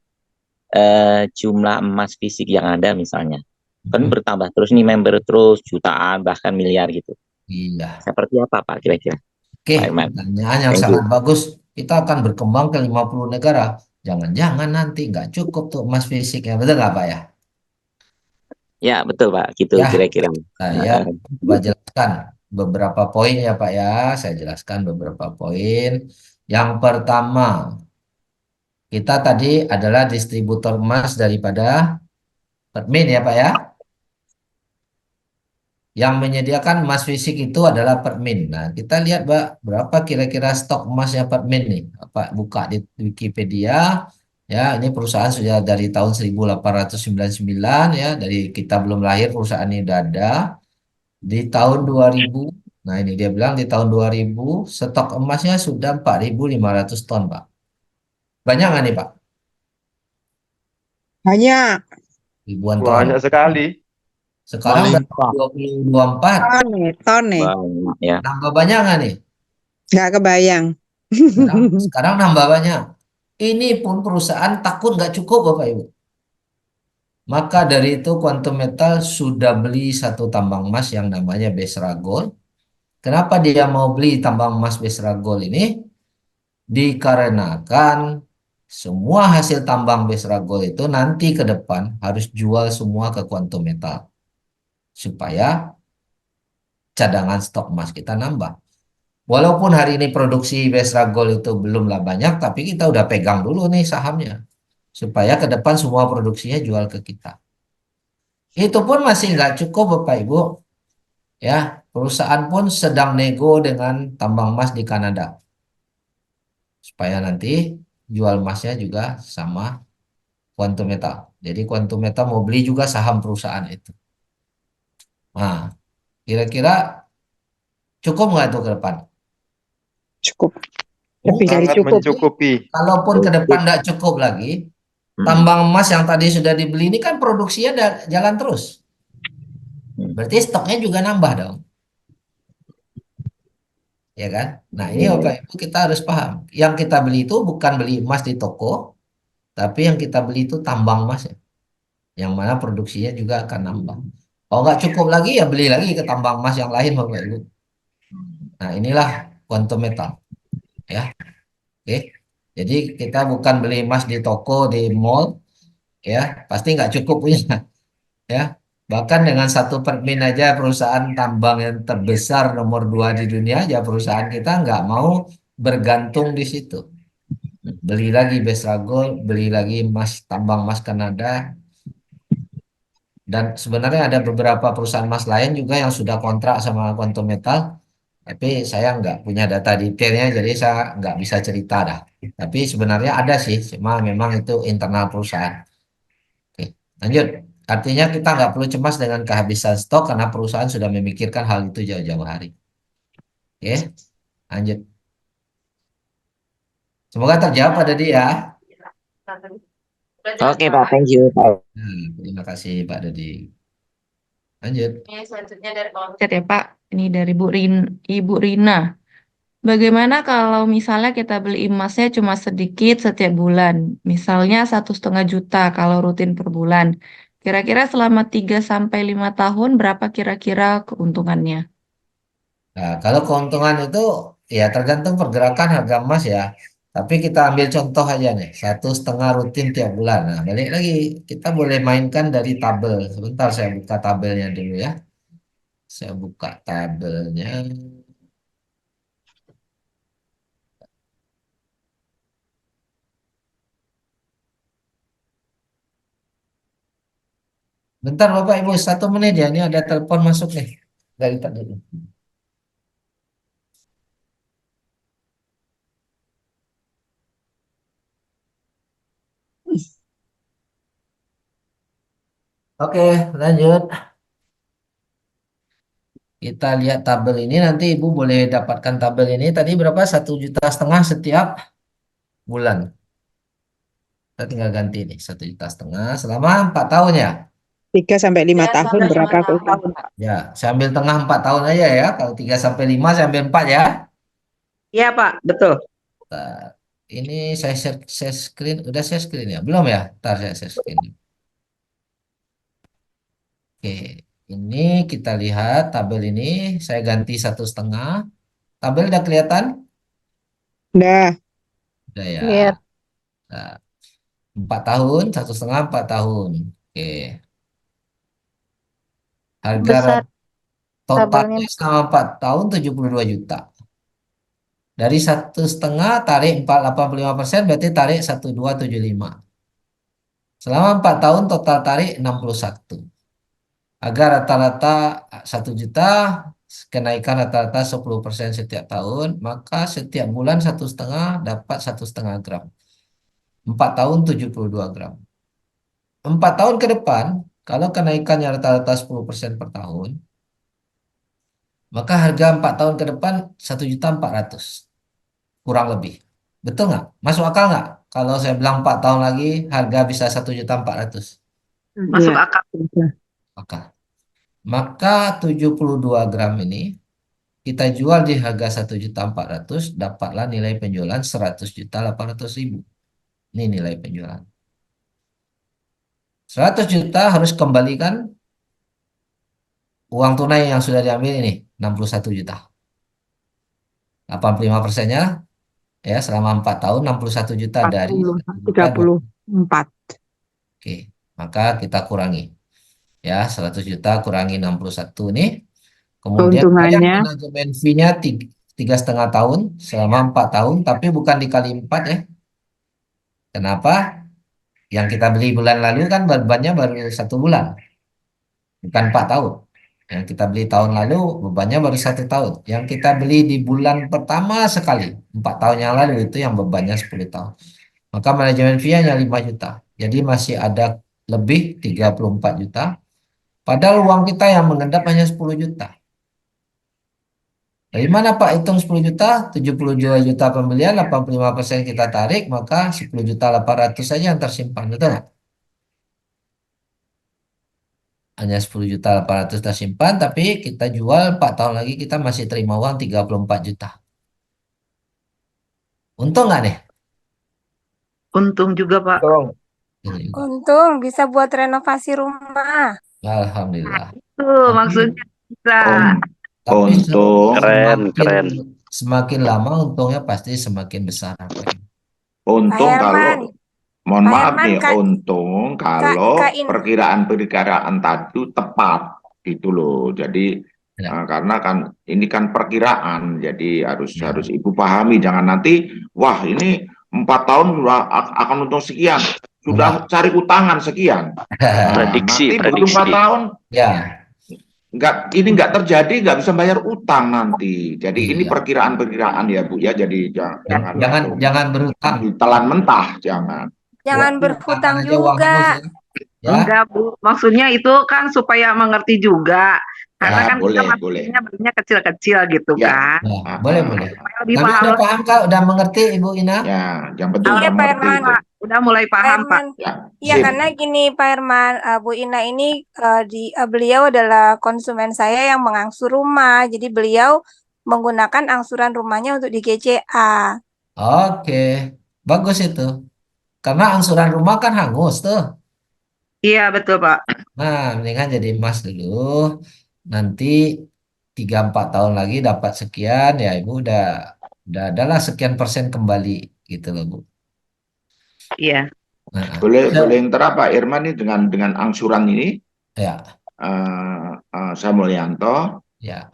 jumlah emas fisik yang ada misalnya. Kan bertambah terus nih, member terus jutaan bahkan miliar gitu. Iya. Seperti apa Pak kira-kira? Oke, Pak Herman. pertanyaan yang Thank sangat you. bagus. Kita akan berkembang ke 50 negara. Jangan-jangan nanti nggak cukup tuh emas fisiknya. Betul nggak Pak ya? Ya betul Pak, gitu Ya, kira-kira. saya coba jelaskan beberapa poin ya Pak ya. Saya jelaskan beberapa poin. Yang pertama, kita tadi adalah distributor emas daripada Permin ya Pak ya. Yang menyediakan emas fisik itu adalah Permin. Nah, kita lihat Pak, berapa kira-kira stok emasnya Permin nih. Pak buka di Wikipedia. Ya, ini perusahaan sudah dari tahun 1899 ya, dari kita belum lahir perusahaan ini udah ada. Di tahun 2000, nah ini dia bilang di tahun 2000 stok emasnya sudah 4.500 ton, Pak. Banyak nggak nih, Pak? Banyak. Ribuan ton. Banyak sekali. Sekarang udah 2024. Ton nih. Banyak ya. Nambah banyak nggak nih? Nggak kebayang. Sekarang nambah banyak. Ini pun perusahaan takut nggak cukup, Bapak Ibu. Maka dari itu Quantum Metal sudah beli satu tambang emas yang namanya Besra Gold. Kenapa dia mau beli tambang emas Besra Gold ini? Dikarenakan semua hasil tambang Besra Gold itu nanti ke depan harus jual semua ke Quantum Metal. Supaya cadangan stok emas kita nambah. Walaupun hari ini produksi Besra Gold itu belumlah banyak, tapi kita udah pegang dulu nih sahamnya. Supaya ke depan semua produksinya jual ke kita. Itu pun masih nggak cukup Bapak Ibu. Ya, perusahaan pun sedang nego dengan tambang emas di Kanada. Supaya nanti jual emasnya juga sama Quantum Metal. Jadi Quantum Metal mau beli juga saham perusahaan itu. Nah, kira-kira cukup nggak itu ke depan? Cukup. Lebih dari Sangat cukup. mencukupi. Kalaupun ke depan nggak cukup lagi, tambang emas yang tadi sudah dibeli ini kan produksinya jalan terus. Berarti stoknya juga nambah dong, ya kan? Nah, ini Bapak Ibu kita harus paham. Yang kita beli itu bukan beli emas di toko, tapi yang kita beli itu tambang emas ya, yang mana produksinya juga akan nambah. Kalau nggak cukup lagi ya beli lagi ke tambang emas yang lain Bapak Ibu. Nah, inilah quantum metal ya. Oke. Jadi kita bukan beli emas di toko, di mall ya, pasti nggak cukup punya ya. Bahkan dengan satu permin aja perusahaan tambang yang terbesar nomor 2 di dunia aja perusahaan kita nggak mau bergantung di situ. Beli lagi Besra Gold, beli lagi emas tambang emas Kanada, dan sebenarnya ada beberapa perusahaan emas lain juga yang sudah kontrak sama Quantum Metal, tapi saya nggak punya data detailnya, jadi saya nggak bisa cerita dah. Tapi sebenarnya ada sih, cuma memang itu internal perusahaan. Oke, lanjut. Artinya kita nggak perlu cemas dengan kehabisan stok karena perusahaan sudah memikirkan hal itu jauh-jauh hari. Oke, lanjut. Semoga terjawab Pak Dodi ya. Oke Pak, thank you Pak. Terima kasih Pak Dodi. Lanjut. Ini selanjutnya dari kolom chat ya Pak. Ini dari Ibu Rina. Bagaimana kalau misalnya kita beli emasnya cuma sedikit setiap bulan, misalnya 1,5 juta kalau rutin per bulan. Kira-kira selama 3 sampai 5 tahun berapa kira-kira keuntungannya? Nah, kalau keuntungan itu ya tergantung pergerakan harga emas ya. Tapi kita ambil contoh aja nih, 1,5 rutin tiap bulan. Nah, balik lagi, kita boleh mainkan dari tabel. Sebentar saya buka tabelnya dulu ya. Saya buka tabelnya. Bentar Bapak Ibu, 1 menit ya. Ini ada telepon masuk nih. Dari tadi. Oke, lanjut. Kita lihat tabel ini, nanti Ibu boleh dapatkan tabel ini. Tadi berapa? 1,5 juta setiap bulan. Kita tinggal ganti nih, 1,5 juta selama 4 tahun ya. 3 sampai 5 tahun berapa keuntungan? Ya, saya ambil tengah 4 tahun aja ya. Kalau 3 sampai 5 saya ambil 4 ya. Iya Pak, betul. Nah, ini saya share screen, udah share screen ya? Belum ya? Ntar saya share screen. Oke, ini kita lihat tabel ini. Saya ganti 1,5. Tabel udah kelihatan? Udah. Udah ya. Lihat. Nah, 4 tahun, 1,5 4 tahun. Oke. Harga Besar totalnya tabelnya. selama 4 tahun 72 juta. Dari 1,5 tarik 85%, berarti tarik 1,275. Selama 4 tahun total tarik 61. Agar rata-rata 1 juta, kenaikan rata-rata 10% setiap tahun, maka setiap bulan 1,5 dapat 1,5 gram. 4 tahun 72 gram. 4 tahun ke depan, kalau kenaikannya rata-rata 10% per tahun, maka harga 4 tahun ke depan 1,400,000. Kurang lebih. Betul nggak? Masuk akal nggak? Kalau saya bilang 4 tahun lagi harga bisa 1,400,000. Masuk Iya. akal. Akal. Maka 72 gram ini kita jual di harga 1,400,000, dapatlah nilai penjualan 100,800,000. Ini nilai penjualan. 100 juta harus kembalikan uang tunai yang sudah diambil ini 61 juta. 85%-nya ya selama 4 tahun 61 juta dari 34. Oke, maka kita kurangi. Ya, 100 juta kurangi 61 nih. Kemudian bayar Keuntungannya manajemen fee-nya 3,5 tahun selama 4 tahun, tapi bukan dikali 4 ya. Kenapa? Yang kita beli bulan lalu kan bebannya baru 1 bulan, bukan 4 tahun. Yang kita beli tahun lalu bebannya baru 1 tahun. Yang kita beli di bulan pertama sekali 4 tahun yang lalu itu yang bebannya 10 tahun. Maka manajemen fee hanya 5 juta. Jadi masih ada lebih 34 juta. Padahal uang kita yang mengendap hanya 10 juta. Dari mana Pak hitung 10 juta? 72 juta pembelian, 85% kita tarik, maka 10,800,000 saja yang tersimpan. Betul nggak? hanya 10.800.000 kita simpan, tapi kita jual 4 tahun lagi kita masih terima uang 34 juta. Untung nggak nih? Untung juga, Pak. Untung bisa buat renovasi rumah. Alhamdulillah. Tuh, maksudnya bisa. Tapi Untung, semakin lama untungnya pasti semakin besar. untung Pak kalau, Herman, mohon Pak maaf Herman, nih, Kak- untung kalau Kak In. perkiraan tadi itu tepat gitu loh. Jadi karena kan ini kan perkiraan, jadi harus Ibu pahami, jangan nanti wah ini 4 tahun akan untung sekian, sudah cari utangan sekian. Prediksi, Nanti begitu 4 tahun Ya. ini nggak terjadi, nggak bisa bayar utang nanti. Jadi ini perkiraan-perkiraan ya Bu ya. Jadi jangan berutang. Telan mentah, jangan. Jangan berhutang juga. Enggak, Bu. Maksudnya itu kan supaya mengerti juga. Karena kan kita boleh. belinya kecil-kecil gitu kan. Boleh. Lebih Tapi paham. udah paham Kak? Udah mengerti Ibu Ina? Ya, yang penting Iya, Pak Herman. Udah mulai paham, Pak. Iya, karena gini Pak Herman, Bu Ina ini beliau adalah konsumen saya yang mengangsur rumah. Jadi beliau menggunakan angsuran rumahnya untuk di GCA. Oke, bagus itu. Karena angsuran rumah kan hangus tuh. Iya, betul, Pak. Nah, mendingan jadi emas dulu. Nanti 3-4 tahun lagi dapat sekian, ya Ibu udah adalah sekian persen kembali gitu loh Bu. Iya. Boleh intera Pak Irman nih dengan angsuran ini. Ya. Saya Mulyanto. Ya.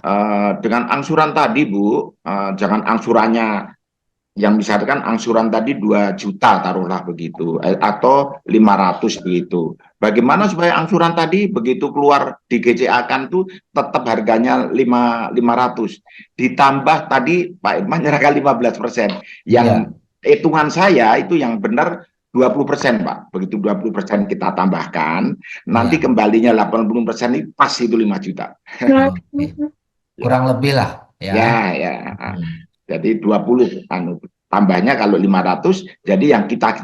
Dengan angsuran tadi Bu, jangan angsurannya yang misalkan angsuran tadi 2 juta taruhlah begitu, atau 500 begitu. Bagaimana supaya angsuran tadi begitu keluar di GCA kan tuh tetap harganya 500. Ditambah tadi Pak Irman nyerahkan 15%. Yang hitungan saya itu yang benar 20% Pak. Begitu 20% kita tambahkan, nanti kembalinya 80% ini pas itu 5 juta. Kurang lebih lah ya. Ya. Jadi 20 tambahnya kalau 500, jadi yang kita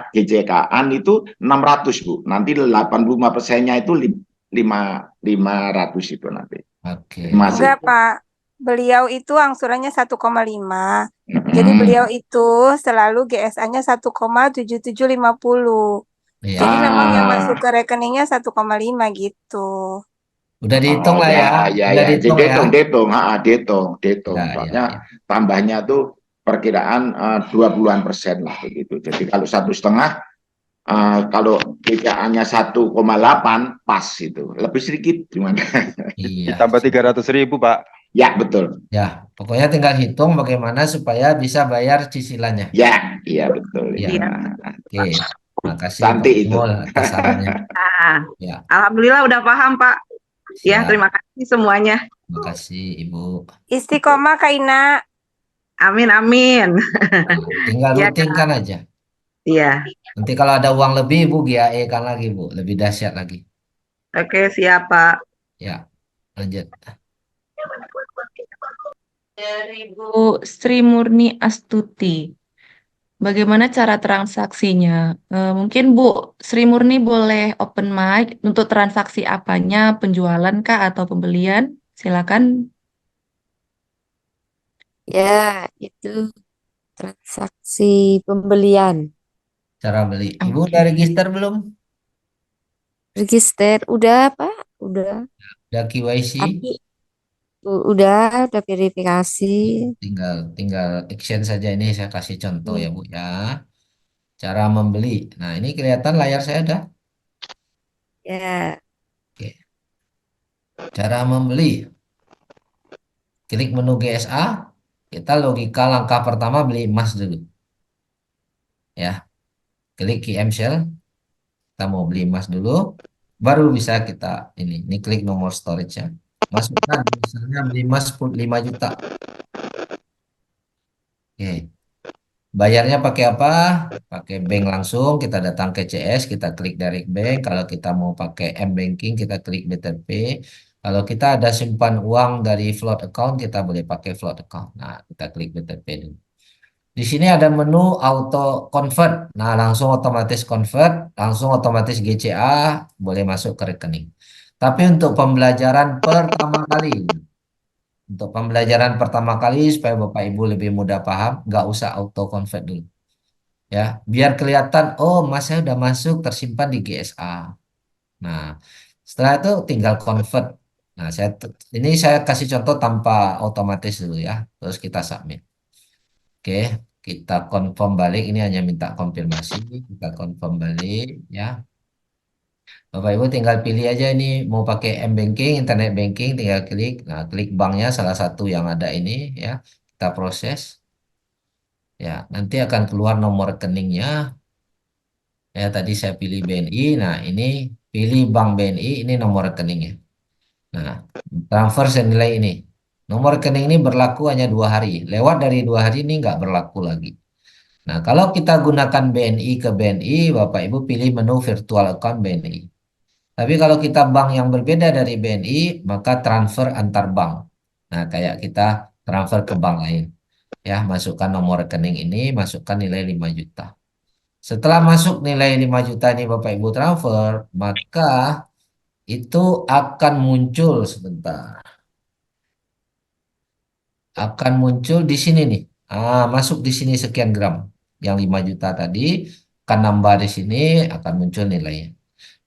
GCK-an itu 600 Bu. Nanti 85%-nya itu 500 itu nanti. Oke. Enggak Pak, beliau itu angsurannya 1,5. Jadi beliau itu selalu GSA-nya 1,7750. Jadi memang yang masuk ke rekeningnya 1,5 gitu. Udah dihitung lah ya. Udah dihitung. Soalnya tambahnya tuh perkiraan 20-an persen lah begitu. Jadi kalau 1,5, kalau GCA-nya 1,8 pas itu. Lebih sedikit gimana? Ditambah 300.000 Pak. Ya betul. Ya, pokoknya tinggal hitung bagaimana supaya bisa bayar cicilannya. Ya, iya betul. Ya. Oke. Makasih Cantik itu. atas sarannya. Ya. Alhamdulillah udah paham Pak. Ya, terima kasih semuanya. Terima kasih Ibu. Istiqomah Kak Ina. Amin. Tinggal rutinkan aja. Iya. Nanti kalau ada uang lebih Ibu GAE kan lagi Bu, lebih dahsyat lagi. Oke, siap Pak. Ya, lanjut. Dari Bu Sri Murni Astuti, bagaimana cara transaksinya? Mungkin Bu Sri Murni boleh open mic untuk transaksi apanya, penjualan kah atau pembelian? Silakan. Ya, itu transaksi pembelian. Cara beli. Ibu udah register belum? Register udah Pak, udah. Udah KYC? Tapi udah verifikasi. Tinggal action saja, ini saya kasih contoh ya Bu ya. Cara membeli. Nah, ini kelihatan layar saya ada? Ya. Oke. Cara membeli. Klik menu GSA. Kita logika langkah pertama beli emas dulu. Ya. Klik KM Shell. Kita mau beli emas dulu. Baru bisa kita ini klik nomor storage ya. Masukkan misalnya beli emas 5 juta. Oke. Bayarnya pakai apa? Pakai bank langsung, kita datang ke CS, kita klik direct bank. Kalau kita mau pakai M-Banking, kita klik BTP. Kalau kita ada simpan uang dari float account, kita boleh pakai float account. Nah, kita klik BTP dulu. Di sini ada menu auto convert. Nah, langsung otomatis convert, langsung otomatis GCA, boleh masuk ke rekening. Tapi untuk pembelajaran pertama kali, supaya Bapak Ibu lebih mudah paham, nggak usah auto convert dulu. Ya, biar kelihatan, oh masnya udah masuk tersimpan di GSA. Nah, setelah itu tinggal convert. Nah, ini saya kasih contoh tanpa otomatis dulu ya. Terus kita submit. Oke, kita confirm balik. Ini hanya minta konfirmasi. Kita confirm balik ya. Bapak Ibu tinggal pilih aja ini mau pakai m-banking, internet banking, tinggal klik. Nah, klik banknya salah satu yang ada ini ya. Kita proses. Ya, nanti akan keluar nomor rekeningnya. Ya, tadi saya pilih BNI. Nah, ini pilih bank BNI, ini nomor rekeningnya. Nah, transfer senilai ini. Nomor rekening ini berlaku hanya 2 hari. Lewat dari 2 hari ini nggak berlaku lagi. Nah, kalau kita gunakan BNI ke BNI, Bapak Ibu pilih menu virtual account BNI. Tapi kalau kita bank yang berbeda dari BNI, maka transfer antar bank. Nah, kayak kita transfer ke bank lain. Ya, masukkan nomor rekening ini, masukkan nilai 5 juta. Setelah masuk nilai 5 juta ini Bapak Ibu transfer, maka itu akan muncul sebentar. Akan muncul di sini nih. Masuk di sini sekian gram. Yang 5 juta tadi akan nambah di sini, akan muncul nilainya.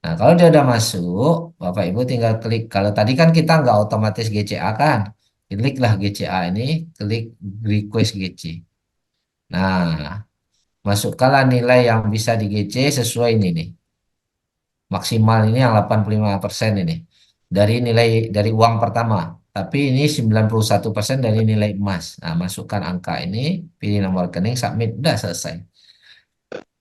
Nah, kalau dia udah masuk, Bapak Ibu tinggal klik. Kalau tadi kan kita nggak otomatis GCA kan. Kliklah GCA ini, klik request GC. Nah, masukkanlah nilai yang bisa di GC sesuai ini nih. Maksimal ini yang 85% ini. Dari uang pertama. Tapi ini 91% dari nilai emas. Nah, masukkan angka ini, pilih nomor rekening, submit, udah selesai.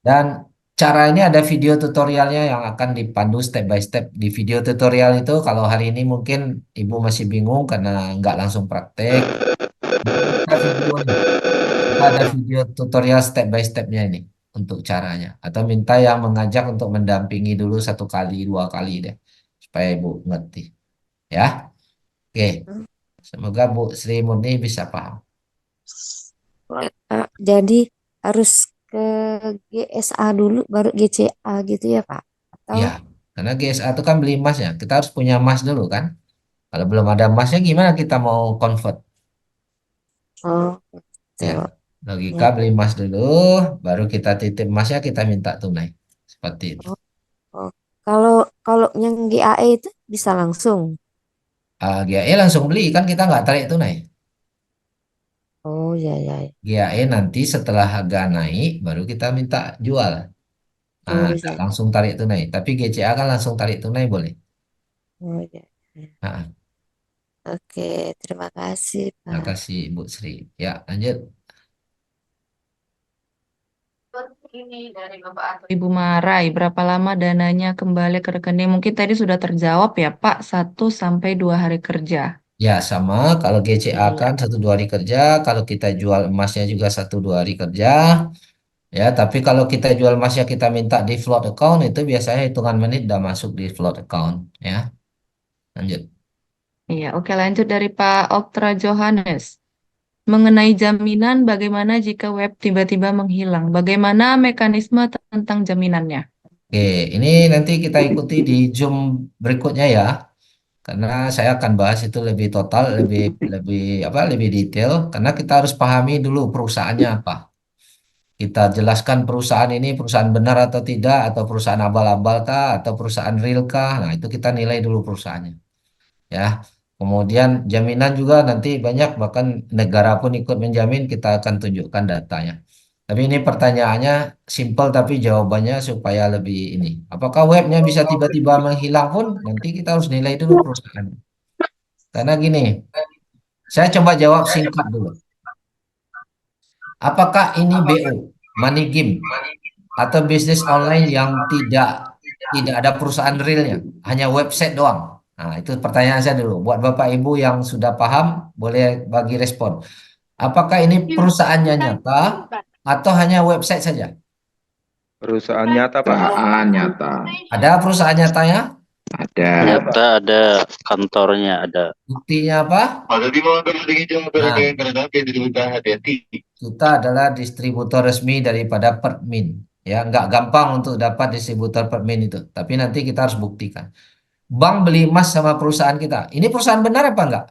Dan cara ini ada video tutorialnya yang akan dipandu step by step. Di video tutorial itu kalau hari ini mungkin Ibu masih bingung karena nggak langsung praktek. Ada video tutorial step by stepnya ini untuk caranya. Atau minta yang mengajak untuk mendampingi dulu 1 kali, 2 kali deh. Supaya Ibu ngerti. Ya. Oke. Semoga Bu Sri Murni bisa paham. Jadi harus ke GSA dulu baru GCA gitu ya Pak? Atau Ya, karena GSA itu kan beli emas ya. Kita harus punya emas dulu kan. Kalau belum ada emasnya gimana kita mau convert? oh Ya, gitu. logika Ya. beli emas dulu, baru kita titip emasnya kita minta tunai. Seperti itu. Oh, kalau kalau yang GAE itu bisa langsung. GAE langsung beli kan kita nggak tarik tunai. Oh ya ya. Ya. GAE nanti setelah harga naik baru kita minta jual. Nah, Oh nggak ya. langsung tarik tunai. Tapi GCA kan langsung tarik tunai boleh. Oh ya. Nah, Oke, terima kasih terima Pak. kasih Bu Sri. Ya, lanjut. Ini dari Bapak atau Ibu Marai, berapa lama dananya kembali ke rekening? Mungkin tadi sudah terjawab ya Pak, 1 sampai 2 hari kerja. Ya, sama. Kalau GCA kan 1-2 hari kerja. Kalau kita jual emasnya juga 1-2 hari kerja. Ya, tapi kalau kita jual emasnya kita minta di float account itu biasanya hitungan menit udah masuk di float account. Ya, lanjut. Iya, oke lanjut dari Pak Oktra Johannes. Mengenai jaminan, bagaimana jika web tiba-tiba menghilang? Bagaimana mekanisme tentang jaminannya? Oke, ini nanti kita ikuti di Zoom berikutnya ya. Karena saya akan bahas itu lebih total, lebih detail. Karena kita harus pahami dulu perusahaannya apa. Kita jelaskan perusahaan ini perusahaan benar atau tidak, atau perusahaan abal-abal kah, atau perusahaan real kah. Nah, itu kita nilai dulu perusahaannya. Ya. Kemudian jaminan juga nanti banyak, bahkan negara pun ikut menjamin, kita akan tunjukkan datanya. Tapi ini pertanyaannya simple tapi jawabannya supaya lebih ini. Apakah webnya bisa tiba-tiba menghilang pun nanti kita harus nilai dulu perusahaan. Karena gini, saya coba jawab singkat dulu. Apakah ini BO, money game, atau bisnis online yang tidak ada perusahaan realnya, hanya website doang? Nah, itu pertanyaan saya dulu. Buat Bapak Ibu yang sudah paham, boleh bagi respon. Apakah ini perusahaannya nyata atau hanya website saja? Perusahaan nyata, Pak. Perusahaan nyata. Ada perusahaan nyatanya? Ada. Ternyata ada kantornya, ada. Buktinya apa? Nah, kita adalah distributor resmi daripada Permin. Ya, nggak gampang untuk dapat distributor Permin itu. Tapi nanti kita harus buktikan. Bank beli emas sama perusahaan kita. Ini perusahaan benar apa enggak?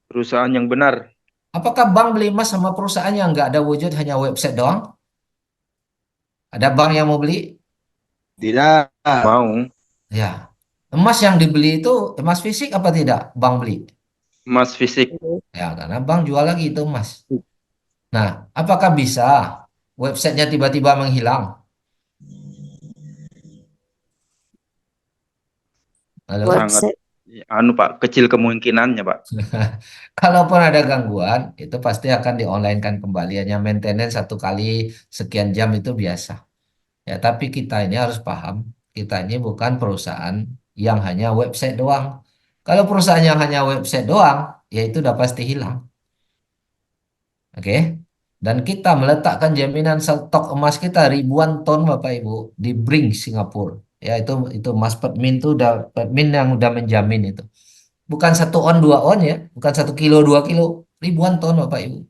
Perusahaan yang benar. Apakah bank beli emas sama perusahaan yang nggak ada wujud, hanya website doang? Ada bank yang mau beli? Tidak. Mau. Ya. Emas yang dibeli itu emas fisik apa tidak? Bank beli? Emas fisik. Ya, karena bank jual lagi itu emas. Nah, apakah bisa websitenya tiba-tiba menghilang? Halo? Sangat Pak, kecil kemungkinannya, Pak. Kalaupun ada gangguan, itu pasti akan di-online-kan kembali. Hanya maintenance 1 kali sekian jam itu biasa. Ya, tapi kita ini harus paham, kita ini bukan perusahaan yang hanya website doang. Kalau perusahaan yang hanya website doang, ya itu udah pasti hilang. Oke? Dan kita meletakkan jaminan stok emas kita ribuan ton Bapak Ibu di Brink Singapura. Ya, itu emas Permin itu udah Permin yang udah menjamin itu. Bukan 1 on 2 on ya, bukan 1 kilo 2 kilo, ribuan ton Bapak Ibu.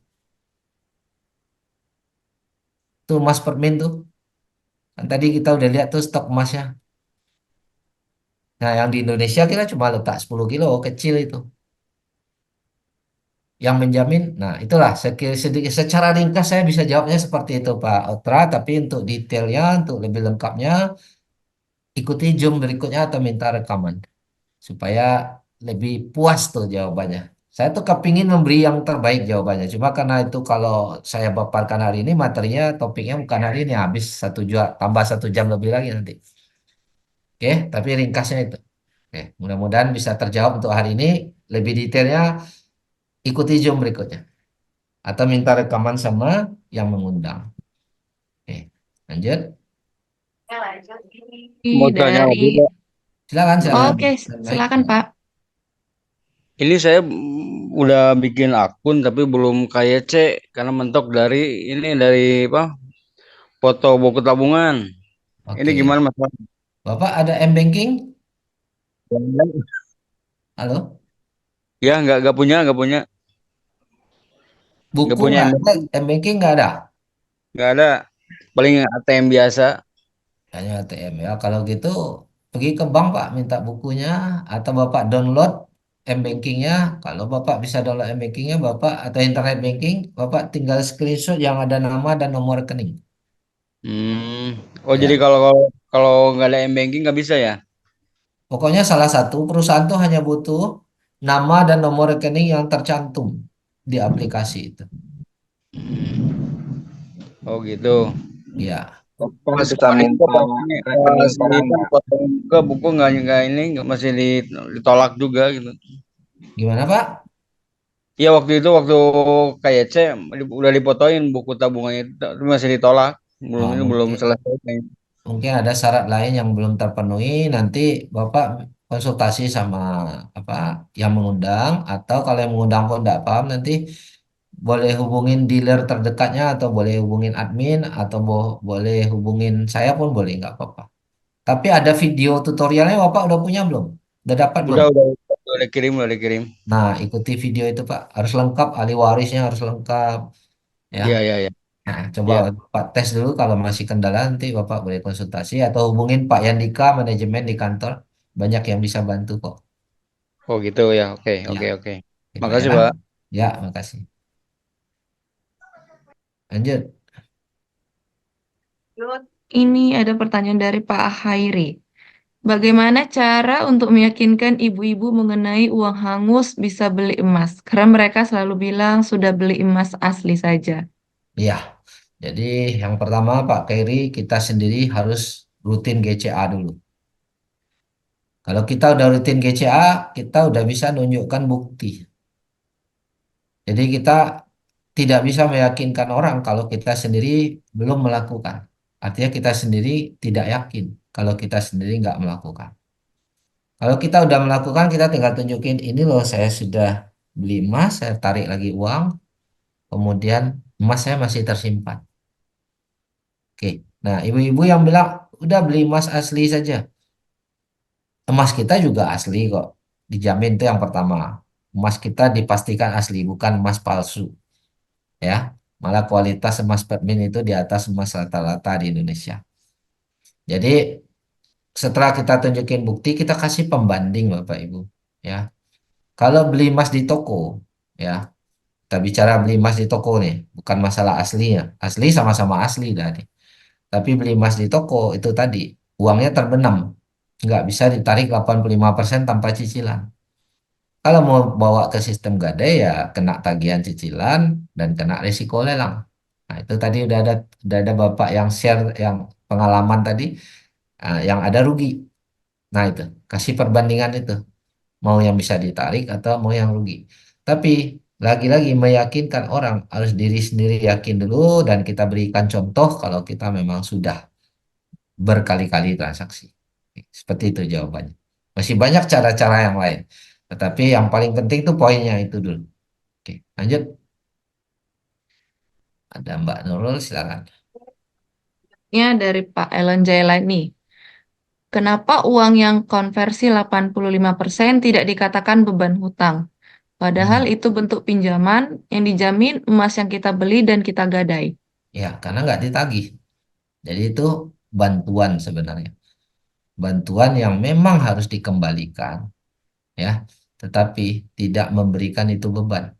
Itu emas Permin tuh. Kan tadi kita udah lihat tuh stok emasnya. Nah, yang di Indonesia kita cuma letak 10 kilo, kecil itu. Yang menjamin, nah itulah sedikit secara ringkas saya bisa jawabnya seperti itu Pak Otra, tapi untuk detailnya, untuk lebih lengkapnya, ikuti Zoom berikutnya atau minta rekaman supaya lebih puas tuh jawabannya. Saya tuh kepingin memberi yang terbaik jawabannya. Cuma karena itu kalau saya paparkan hari ini materinya topiknya bukan hari ini habis 1 jam tambah 1 jam lebih lagi nanti. Oke, tapi ringkasnya itu. Oke, mudah-mudahan bisa terjawab untuk hari ini. Lebih detailnya ikuti Zoom berikutnya atau minta rekaman sama yang mengundang. Oke, lanjut. Mau tanya lagi, Dari Pak. Silakan, silakan. Oke, silakan Pak. Ini saya udah bikin akun tapi belum KYC karena mentok dari apa? Foto buku tabungan. Ini Oke. gimana Mas? Bapak ada M-Banking? Halo? Ya nggak punya. Nggak Buku punya nggak ada, M-Banking nggak ada? Nggak ada. Paling ATM biasa. Hanya ATM ya. Kalau gitu pergi ke bank Pak, minta bukunya atau Bapak download M-Bankingnya. Kalau Bapak bisa download M-Bankingnya, Bapak atau internet banking, Bapak tinggal screenshot yang ada nama dan nomor rekening. Oh Ya. jadi kalau nggak ada M-Banking nggak bisa ya? Pokoknya salah satu perusahaan tuh hanya butuh nama dan nomor rekening yang tercantum di aplikasi itu. Oh gitu. Ya. Kalau Bisa sekarang minta rekening ke buku nggak ini nggak masih ditolak juga gitu. Gimana Pak? Iya waktu KYC udah dipotoin buku tabungannya itu masih ditolak belum selesai. Mungkin ada syarat lain yang belum terpenuhi. Nanti Bapak konsultasi sama apa yang mengundang atau kalau yang mengundang pun tidak paham nanti boleh hubungin dealer terdekatnya atau boleh hubungin admin atau boleh hubungin saya pun boleh nggak apa-apa. Tapi ada video tutorialnya Bapak udah punya belum? Udah dapat belum? Udah dikirim. Nah, ikuti video itu Pak. Harus lengkap, ahli warisnya harus lengkap. Ya. Iya. Nah, coba Pak tes dulu kalau masih kendala nanti Bapak boleh konsultasi atau hubungin Pak Yandika manajemen di kantor. Banyak yang bisa bantu kok. Oh gitu ya. Oke. Gitu Makasih ya. Pak. Ya, makasih. Lanjut. Ini ada pertanyaan dari Pak Hairi. Bagaimana cara untuk meyakinkan ibu-ibu mengenai uang hangus bisa beli emas? Karena mereka selalu bilang sudah beli emas asli saja. Iya. Jadi yang pertama Pak Keri kita sendiri harus rutin GCA dulu. Kalau kita udah rutin GCA, kita udah bisa nunjukkan bukti. Jadi kita tidak bisa meyakinkan orang kalau kita sendiri belum melakukan. Artinya kita sendiri tidak yakin kalau kita sendiri nggak melakukan. Kalau kita udah melakukan, kita tinggal tunjukin ini loh saya sudah beli emas, saya tarik lagi uang, kemudian emas saya masih tersimpan. Oke, nah ibu-ibu yang bilang udah beli emas asli saja, Emas kita juga asli kok. Dijamin itu yang pertama. Emas kita dipastikan asli, bukan emas palsu. Ya, malah kualitas emas Permin itu di atas emas rata-rata di Indonesia. Jadi setelah kita tunjukin bukti, kita kasih pembanding Bapak Ibu. Ya, kalau beli emas di toko, ya kita bicara beli emas di toko nih, bukan masalah aslinya. Asli sama-sama asli tadi. Tapi beli emas di toko itu tadi, uangnya terbenam. Nggak bisa ditarik 85% tanpa cicilan. Kalau mau bawa ke sistem gadai ya kena tagihan cicilan dan kena risiko lelang. Nah, itu tadi udah ada Bapak yang share yang pengalaman tadi, yang ada rugi. Nah, itu kasih perbandingan itu. Mau yang bisa ditarik atau mau yang rugi. Tapi lagi-lagi meyakinkan orang harus diri sendiri yakin dulu dan kita berikan contoh kalau kita memang sudah berkali-kali transaksi. Seperti itu jawabannya. Masih banyak cara-cara yang lain. Tetapi yang paling penting itu poinnya itu dulu. Oke, lanjut. Ada Mbak Nurul, silakan. Ya, dari Pak Ellen Jailani. Kenapa uang yang konversi 85% tidak dikatakan beban hutang? Padahal itu bentuk pinjaman yang dijamin emas yang kita beli dan kita gadai. Ya, karena nggak ditagih. Jadi itu bantuan sebenarnya. Bantuan yang memang harus dikembalikan, ya, tetapi tidak memberikan itu beban.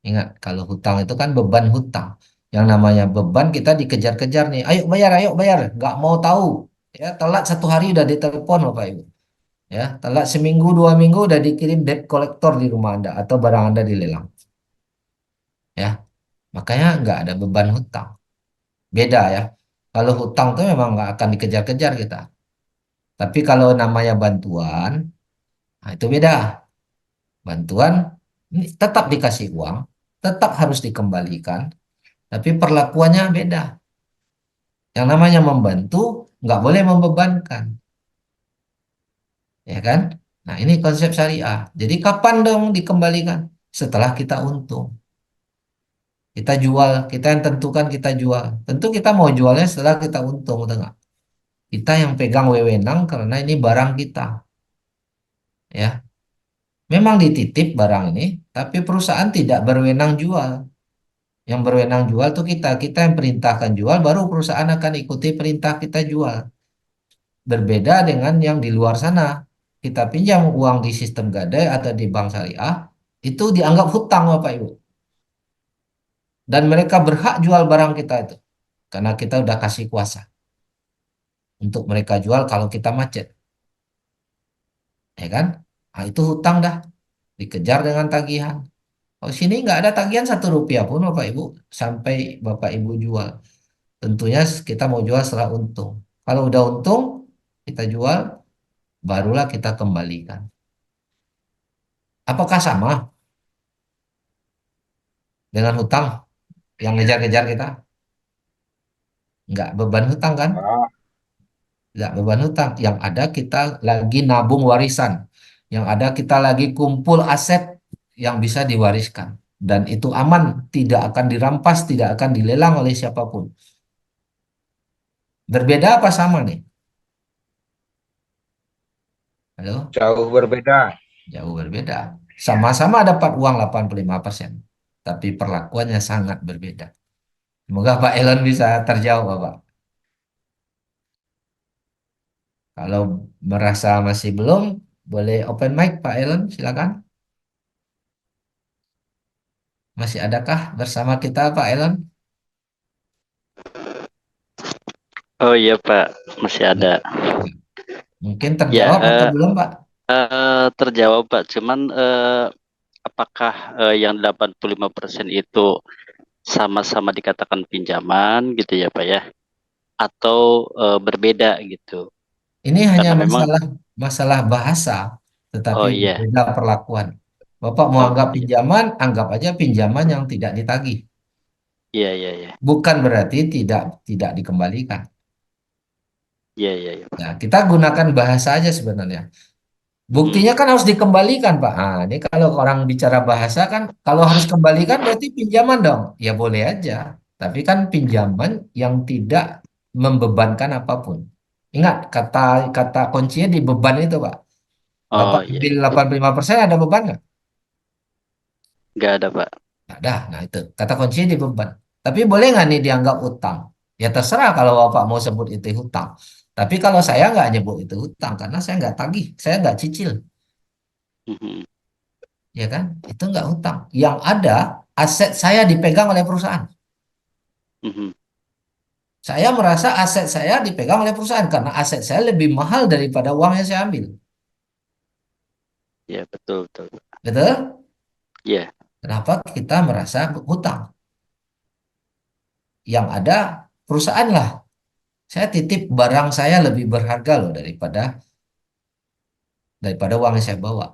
Ingat, kalau hutang itu kan beban hutang. Yang namanya beban kita dikejar-kejar nih, ayo bayar, nggak mau tahu. Ya, telat 1 hari udah ditelepon Bapak Ibu. Ya, telat seminggu 2 minggu udah dikirim debt collector di rumah Anda atau barang Anda dilelang. Ya, makanya nggak ada beban hutang. Beda ya. Kalau hutang tuh memang nggak akan dikejar-kejar kita. Tapi kalau namanya bantuan, nah itu beda. Bantuan ini tetap dikasih uang, tetap harus dikembalikan, tapi perlakuannya beda. Yang namanya membantu nggak boleh membebankan, ya kan? Nah ini konsep syariah. Jadi kapan dong dikembalikan? Setelah kita untung. Kita jual, kita yang tentukan kita jual. Tentu kita mau jualnya setelah kita untung, betul nggak? Kita yang pegang wewenang karena ini barang kita. Ya, memang dititip barang ini, tapi perusahaan tidak berwenang jual. Yang berwenang jual tuh kita yang perintahkan jual, baru perusahaan akan ikuti perintah kita jual. Berbeda dengan yang di luar sana. Kita pinjam uang di sistem gadai atau di bank syariah, itu dianggap hutang Bapak Ibu. Dan mereka berhak jual barang kita itu. Karena kita udah kasih kuasa untuk mereka jual kalau kita macet. Ya kan? Nah, itu hutang dah. Dikejar dengan tagihan. Oh, sini nggak ada tagihan 1 rupiah pun Bapak Ibu sampai Bapak Ibu jual. Tentunya kita mau jual setelah untung. Kalau udah untung, kita jual, barulah kita kembalikan. Apakah sama dengan hutang yang ngejar-ngejar kita? Nggak beban hutang kan? Nggak beban hutang. Yang ada kita lagi nabung warisan. Yang ada kita lagi kumpul aset yang bisa diwariskan. Dan itu aman, tidak akan dirampas, tidak akan dilelang oleh siapapun. Berbeda apa sama nih? Halo? Jauh berbeda. Jauh berbeda. Sama-sama dapat uang 85%. Tapi perlakuannya sangat berbeda. Semoga Pak Elon bisa terjawab, Pak. Kalau merasa masih belum, boleh open mic Pak Elon, silakan. Masih adakah bersama kita Pak Elon? Oh iya Pak, masih ada. Mungkin terjawab atau belum Pak? Terjawab Pak, cuman apakah yang 85% itu sama-sama dikatakan pinjaman gitu ya Pak ya? Atau berbeda gitu? Ini hanya Karena memang masalah bahasa, tetapi oh iya, berbeda perlakuan. Bapak mau anggap pinjaman, anggap aja pinjaman yang tidak ditagih. iya. Bukan berarti tidak dikembalikan. Iya. Nah, kita gunakan bahasa aja sebenarnya. Buktinya kan harus dikembalikan, Pak. Nah, ini kalau orang bicara bahasa kan, kalau harus kembalikan berarti pinjaman dong. Ya boleh aja. Tapi kan pinjaman yang tidak membebankan apapun. Ingat kata kuncinya di beban itu, Pak. Bapak Oh iya, ambil 85% ada beban nggak? nggak ada Pak. Nggak ada. Nah itu kata kuncinya di beban. Tapi boleh nggak nih dianggap utang? Ya terserah kalau Bapak mau sebut itu hutang. Tapi kalau saya nggak nyebut itu hutang karena saya nggak tagih, saya nggak cicil, Mhm, ya kan? Itu nggak hutang. Yang ada aset saya dipegang oleh perusahaan. mhm. Saya merasa aset saya dipegang oleh perusahaan karena aset saya lebih mahal daripada uang yang saya ambil. Ya betul betul. Betul? Ya. Kenapa kita merasa hutang? Yang ada perusahaan lah. Saya titip barang saya lebih berharga loh daripada uang yang saya bawa.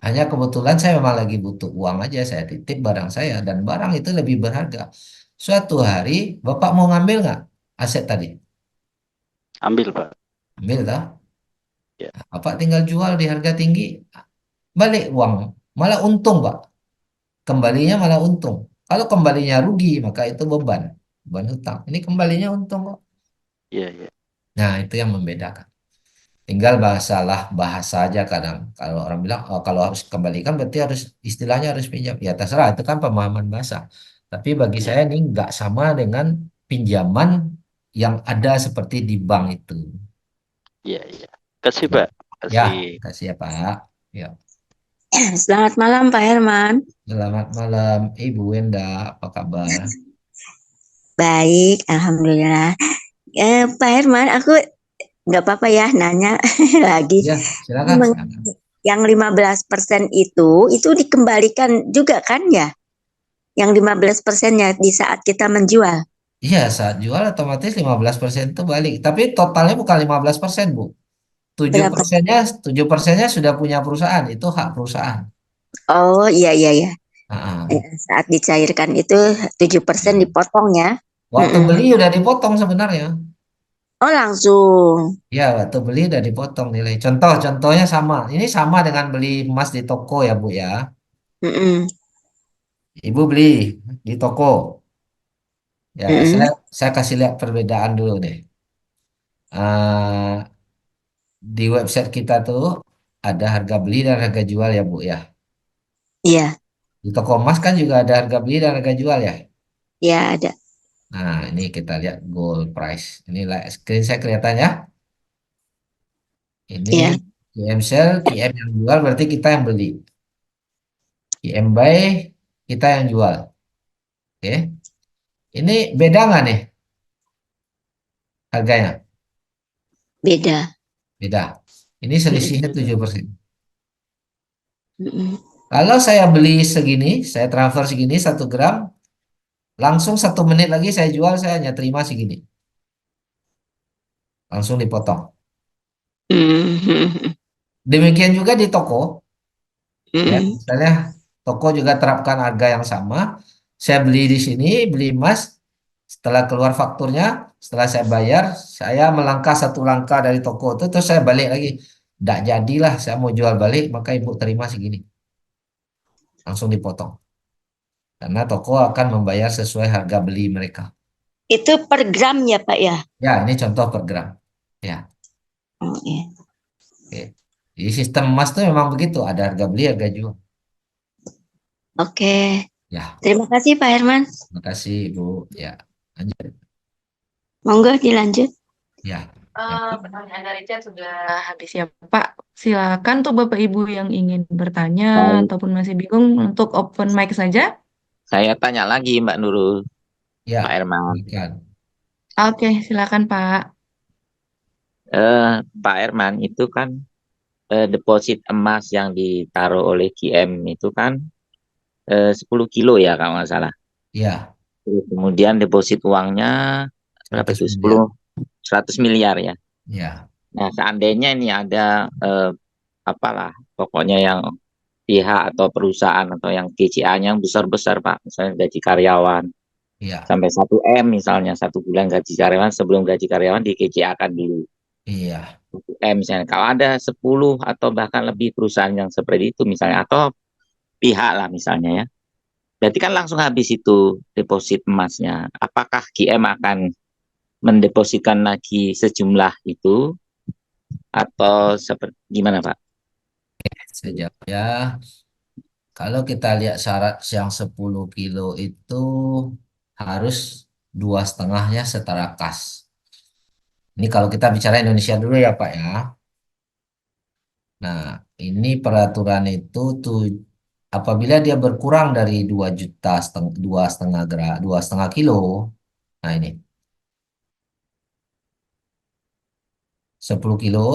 Hanya kebetulan saya memang lagi butuh uang aja, saya titip barang saya dan barang itu lebih berharga. Suatu hari Bapak mau ngambil nggak aset tadi? Ambil Pak. Ambil tak? Ya. Bapak tinggal jual di harga tinggi, balik uang, malah untung Pak. Kembalinya malah untung. Kalau kembalinya rugi, maka itu beban hutang. Ini kembalinya untung kok. Iya iya. Nah, itu yang membedakan. Tinggal bahasa aja kadang. Kalau orang bilang, oh, kalau harus kembalikan berarti harus istilahnya harus pinjam. Ya terserah, itu kan pemahaman bahasa. Tapi bagi Ya saya ini nggak sama dengan pinjaman yang ada seperti di bank itu. iya iya. Kasih Pak. Ya, Kasih. kasih ya Pak. Ya. Selamat malam Pak Herman. Selamat malam Ibu Wenda, apa kabar? Baik, Alhamdulillah. Pak Herman, aku nggak apa-apa ya nanya lagi. Ya, silakan. Yang 15% itu dikembalikan juga kan ya? Yang 15%-nya di saat kita menjual. Iya, saat jual otomatis 15% itu balik. Tapi totalnya bukan 15%, Bu. 7%-nya, 7%-nya sudah punya perusahaan, itu hak perusahaan. Oh iya iya ya. Nah, Saat dicairkan itu 7% dipotong ya. waktu beli udah dipotong sebenarnya. Oh langsung. Ya, waktu beli udah dipotong nilai. Contohnya sama. Ini sama dengan beli emas di toko ya, Bu ya. Ibu beli di toko. Ya, saya kasih lihat perbedaan dulu deh. Di website kita tuh ada harga beli dan harga jual ya, Bu ya. Iya. Di toko emas kan juga ada harga beli dan harga jual ya. Iya ada. Nah, ini kita lihat gold price. Ini screen saya kelihatan ya. Ini QM sell, QM yang jual berarti kita yang beli. QM buy, kita yang jual. Oke. Ini beda nggak nih harganya? Beda. Beda. Ini selisihnya 7%. Kalau saya beli segini, saya transfer segini 1 gram, langsung 1 menit lagi saya jual, saya hanya terima segini. Langsung dipotong. Demikian juga di toko. Ya, misalnya toko juga terapkan harga yang sama. Saya beli di sini, beli emas. Setelah keluar fakturnya, setelah saya bayar, saya melangkah 1 langkah dari toko itu, terus saya balik lagi. Tidak jadilah, saya mau jual balik, maka ibu terima segini. Langsung dipotong. Karena toko akan membayar sesuai harga beli mereka. Itu per gram ya Pak ya? Ya, ini contoh per gram. Ya. Oke. Jadi sistem emas itu memang begitu, ada harga beli, harga jual. Oke. Ya. Terima kasih Pak Herman. Terima kasih Ibu. Ya, lanjut. Monggo dilanjut. Ya. Pertanyaan dari chat sudah habis ya Pak. Silakan tuh Bapak Ibu yang ingin bertanya ataupun masih bingung untuk open mic saja. Saya tanya lagi Mbak Nurul. Ya. Pak Herman. Oke, silakan Pak. Pak Herman itu kan deposit emas yang ditaruh oleh GM itu kan 10 kilo ya kalau nggak salah. Iya. Kemudian deposit uangnya berapa itu? 100 miliar ya. Iya. Nah, seandainya ini ada apalah pokoknya yang pihak atau perusahaan atau yang GCA-nya yang besar-besar Pak, misalnya gaji karyawan. Iya. Sampai 1 M misalnya 1 bulan gaji karyawan, sebelum gaji karyawan di GCA-kan dulu. Iya. 1 M misalnya. Kalau ada 10 atau bahkan lebih perusahaan yang seperti itu misalnya, atau pihak lah misalnya ya. Berarti kan langsung habis itu deposit emasnya. Apakah GM akan mendepositkan lagi sejumlah itu atau seperti gimana Pak? Sejak ya, kalau kita lihat syarat yang 10 kilo itu harus 2,5-nya setara kas. Ini kalau kita bicara Indonesia dulu ya Pak ya. Nah, ini peraturan itu tuh apabila dia berkurang dari 2,5 kilo. Nah ini 10 kilo,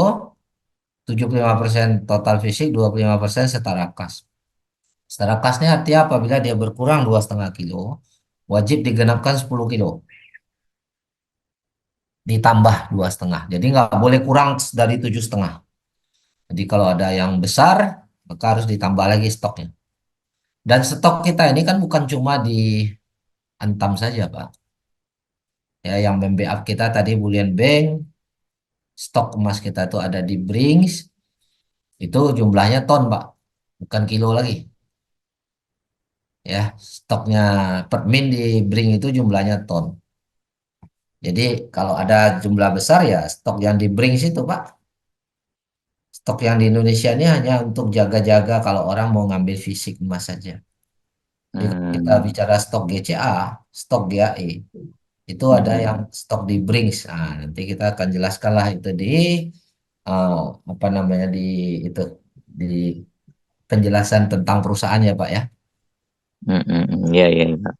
75% total fisik, 25% setara kas. Setara kasnya artinya apabila dia berkurang 2,5 kilo, wajib digenapkan 10 kilo. Ditambah 2,5. Jadi nggak boleh kurang dari 7,5. Jadi kalau ada yang besar, maka harus ditambah lagi stoknya. Dan stok kita ini kan bukan cuma di Antam saja, Pak. Ya, yang membackup kita tadi Bullion Bank, stok emas kita itu ada di Brinks, itu jumlahnya ton, Pak. Bukan kilo lagi. Ya, stoknya Permin di Brink itu jumlahnya ton. Jadi kalau ada jumlah besar ya stok yang di Brinks itu, Pak. Stok yang di Indonesia ini hanya untuk jaga-jaga kalau orang mau ngambil fisik emas saja. Jadi kalau kita bicara stok GCA, stok GAE, itu ada yang stok di Brinks. Nah, nanti kita akan jelaskan lah itu di apa namanya di itu di penjelasan tentang perusahaan ya Pak ya. Iya, iya, Pak.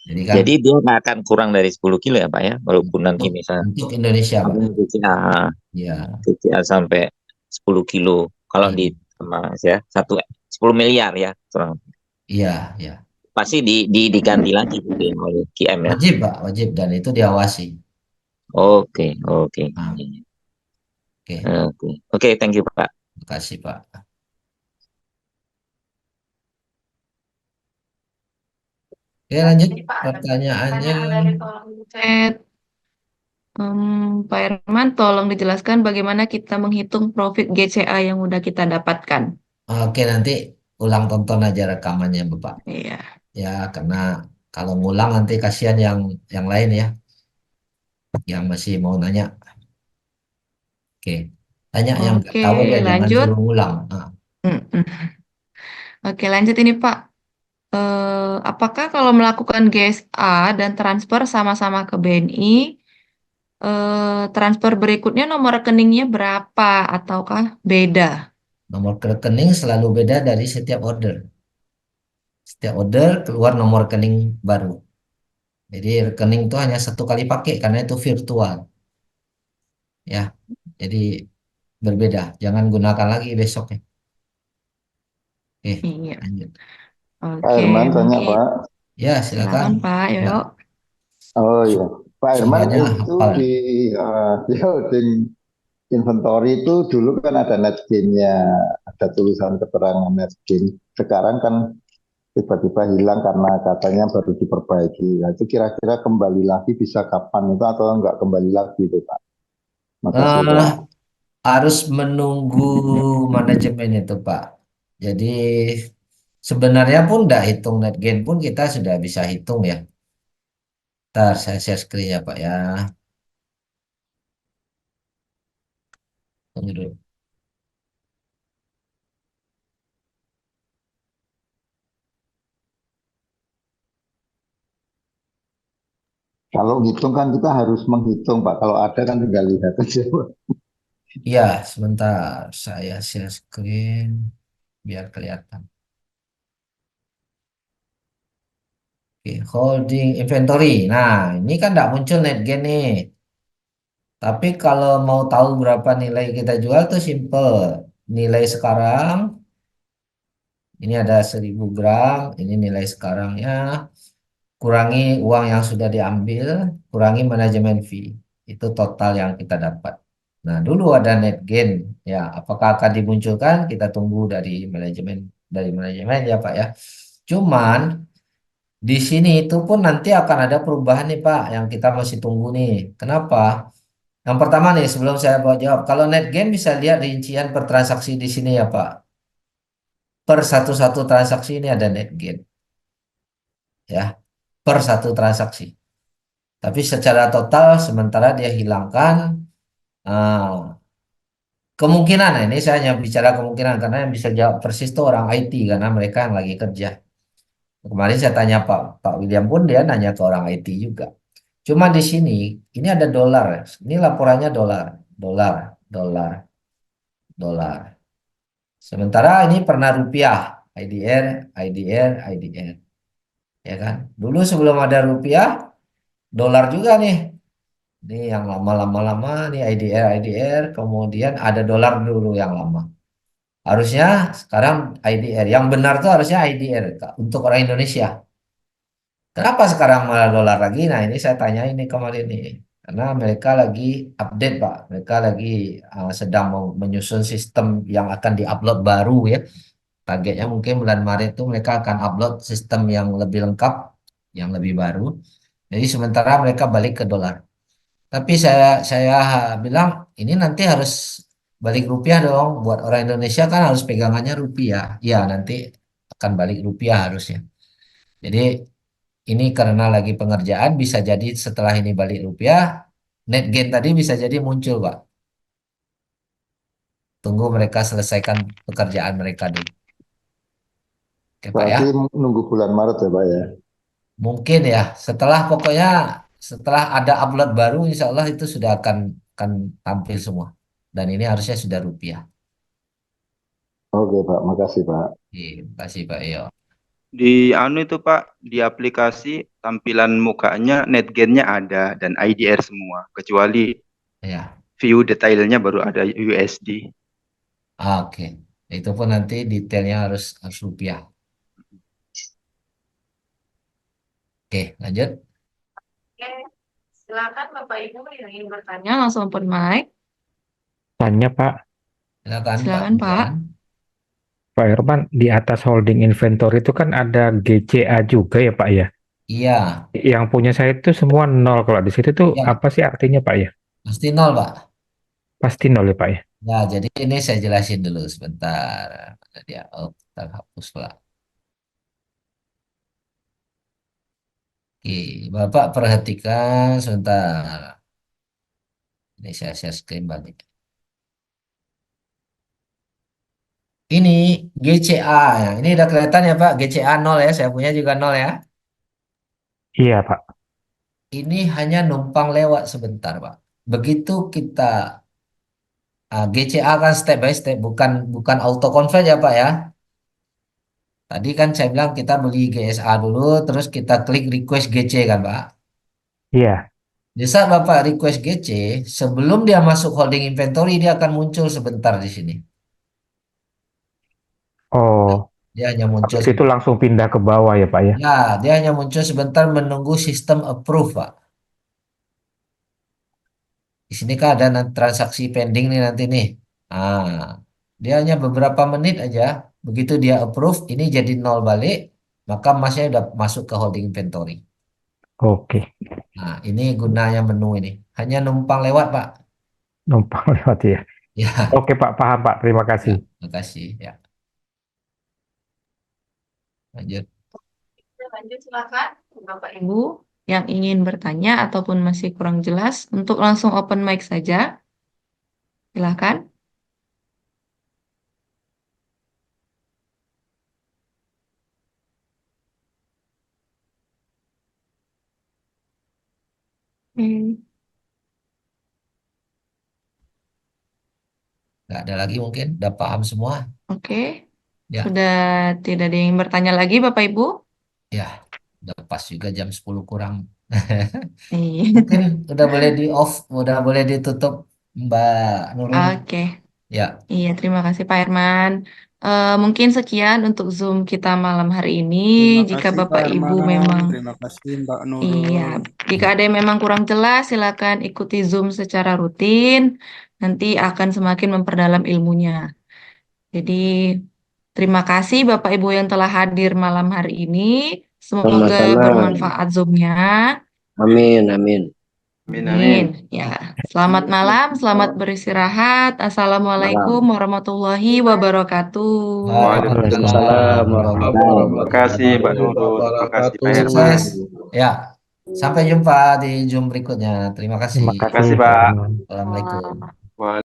Jadi kan Jadi dia nggak akan kurang dari 10 kilo ya Pak ya, walaupun nanti misalnya untuk Indonesia Pak. GCA, Ya. GCA sampai 10 kilo. Kalau di Mas ya 10 miliar ya. Iya, ya. Pasti diganti lagi gitu ya oleh QM ya. Wajib Pak, wajib dan itu diawasi. Oke, oke. Oke. Oke, thank you Pak. Terima kasih Pak. Oke, lanjut pertanyaannya. Dari kolom chat. Pak Herman, tolong dijelaskan bagaimana kita menghitung profit GCA yang udah kita dapatkan. Oke, nanti ulang tonton aja rekamannya Bapak. Iya. Ya, karena kalau ngulang nanti kasihan yang lain ya, yang masih mau nanya. Oke, tanya yang nggak Oke, tahu ya, jangan lanjut. suruh ngulang. Oke, lanjut ini Pak. Apakah kalau melakukan GSA dan transfer sama-sama ke BNI, transfer berikutnya nomor rekeningnya berapa ataukah beda? Nomor rekening selalu beda dari setiap order. Setiap order keluar nomor rekening baru. Jadi rekening itu hanya satu kali pakai karena itu virtual. Ya, jadi berbeda. Jangan gunakan lagi besoknya. Oke, Iya. lanjut. Pak Herman tanya mungkin. Pak. Ya, silakan. Silakan Pak, Yoyo. Oh iya, Pak Herman Semuanya itu hafal. di holding inventory itu dulu kan ada net gain-nya, ada tulisan keterangan net gain. Sekarang kan tiba-tiba hilang karena katanya baru diperbaiki. Nah, itu kira-kira kembali lagi bisa kapan itu atau enggak kembali lagi itu Pak? Makasih Pak. Harus menunggu manajemen itu Pak. Jadi sebenarnya pun udah hitung net gain pun kita sudah bisa hitung ya. Ntar saya share screen ya Pak ya. Tunggu dulu. Kalau ngitung kan kita harus menghitung Pak. Kalau ada kan tinggal lihat aja Pak. Iya, sebentar saya share screen biar kelihatan. Oke, holding inventory. Nah, ini kan tidak muncul net gain nih. Tapi kalau mau tahu berapa nilai kita jual tuh simple. Nilai sekarang ini ada 1.000 gram, ini nilai sekarangnya. Kurangi uang yang sudah diambil, kurangi manajemen fee. Itu total yang kita dapat. Nah, dulu ada net gain. Ya, apakah akan dimunculkan? Kita tunggu dari manajemen ya, Pak ya. Cuman di sini itu pun nanti akan ada perubahan nih, Pak, yang kita masih tunggu nih. Kenapa? Yang pertama nih, sebelum saya mau jawab, kalau net gain bisa lihat rincian per transaksi di sini ya, Pak. Per satu-satu transaksi ini ada net gain. Ya, per satu transaksi. Tapi secara total sementara dia hilangkan kemungkinan, nah ini saya hanya bicara kemungkinan karena yang bisa jawab persis itu orang IT karena mereka yang lagi kerja. Kemarin saya tanya Pak William pun dia nanya ke orang IT juga. Cuma di sini ini ada dolar. Ini laporannya dolar, dolar, dolar, dolar. Sementara ini pernah rupiah, IDR, IDR, IDR. Ya kan? Dulu sebelum ada rupiah, dolar juga nih. Ini yang lama-lama nih IDR, IDR, kemudian ada dolar dulu yang lama. Harusnya sekarang IDR. Yang benar tuh harusnya IDR Kak, untuk orang Indonesia. Kenapa sekarang malah dolar lagi? Nah ini saya tanya ini kemarin nih. Karena mereka lagi update Pak. Mereka lagi sedang menyusun sistem yang akan diupload baru ya. Targetnya mungkin bulan Maret itu mereka akan upload sistem yang lebih lengkap, yang lebih baru. Jadi sementara mereka balik ke dolar. Tapi saya bilang ini nanti harus balik rupiah dong. Buat orang Indonesia kan harus pegangannya rupiah. Ya nanti akan balik rupiah harusnya. Jadi ini karena lagi pengerjaan bisa jadi setelah ini balik rupiah, net gain tadi bisa jadi muncul Pak. Tunggu mereka selesaikan pekerjaan mereka dulu. Oke Pak ya. Berarti nunggu bulan Maret ya Pak ya. Mungkin ya, pokoknya setelah ada upload baru, insya Allah itu sudah akan tampil semua. Dan ini harusnya sudah rupiah. Oke Pak, makasih Pak. Terima kasih Pak Iyo. Di itu Pak, di aplikasi tampilan mukanya net gain-nya ada dan IDR semua, kecuali Ya. view detailnya baru ada USD. Oke. Itu pun nanti detailnya harus rupiah. Oke, lanjut. Oke, silakan Bapak Ibu yang ingin bertanya langsung open mic. Tanya Pak, Silakan Pak. Pak Herman, di atas holding inventory itu kan ada GCA juga ya Pak ya? Iya. Yang punya saya itu semua nol. Kalau di situ tuh Ya. apa sih artinya Pak ya? Pasti nol Pak. Pasti nol ya Pak ya? Ya, jadi ini saya jelasin dulu sebentar. Mana dia? Oh, kita hapus lah. Oke, Bapak perhatikan sebentar. Ini saya share screen balik. Ini GCA ya. Ini udah kelihatan ya Pak, GCA 0 ya. Saya punya juga 0 ya. Iya Pak. Ini hanya numpang lewat sebentar Pak. Begitu kita GCA kan step by step, bukan auto convert ya Pak ya. Tadi kan saya bilang kita beli GSA dulu, terus kita klik request GC kan Pak. Iya. Di saat Bapak request GC, sebelum dia masuk holding inventory, dia akan muncul sebentar di sini. Oh, Dia hanya muncul. habis itu langsung pindah ke bawah ya Pak ya? Ya, dia hanya muncul sebentar menunggu sistem approve Pak. Di sini kan ada transaksi pending nih nanti nih. Dia hanya beberapa menit aja. Begitu dia approve, ini jadi nol balik, maka emasnya udah masuk ke holding inventory. Oke, Nah, ini gunanya menu ini. Hanya numpang lewat Pak. numpang lewat ya. Ya, Oke Pak, paham Pak. Terima kasih. terima kasih. Ya, lanjut. Lanjut silakan Bapak Ibu yang ingin bertanya ataupun masih kurang jelas untuk langsung open mic saja. Silakan. Nggak ada lagi mungkin, udah paham semua. Oke. Ya. Sudah tidak ada yang bertanya lagi Bapak Ibu? Ya, udah pas juga jam 10 kurang. Iya. Mungkin udah boleh di off, udah boleh ditutup Mbak Nurul. Oke. Ya. Iya, terima kasih Pak Herman. Mungkin sekian untuk Zoom kita malam hari ini. Terima Jika kasih, Bapak Pak Ibu Herman. memang Terima kasih Mbak Nurul. Iya, jika ada yang memang kurang jelas, silakan ikuti Zoom secara rutin. Nanti akan semakin memperdalam ilmunya. Jadi, terima kasih Bapak Ibu yang telah hadir malam hari ini. Semoga Sama-sama. bermanfaat Zoom-nya. Amin, amin. Amin. Ya, selamat malam, selamat beristirahat. Assalamualaikum warahmatullahi wabarakatuh. Waalaikumsalam warahmatullahi wabarakatuh. Terima kasih Mbak Nurul. Terima kasih Pak Herman. Sukses. Ya. Sampai jumpa di Zoom berikutnya. Terima kasih. Terima Terima kasih kasih, Pak Pak. Herman. Assalamualaikum.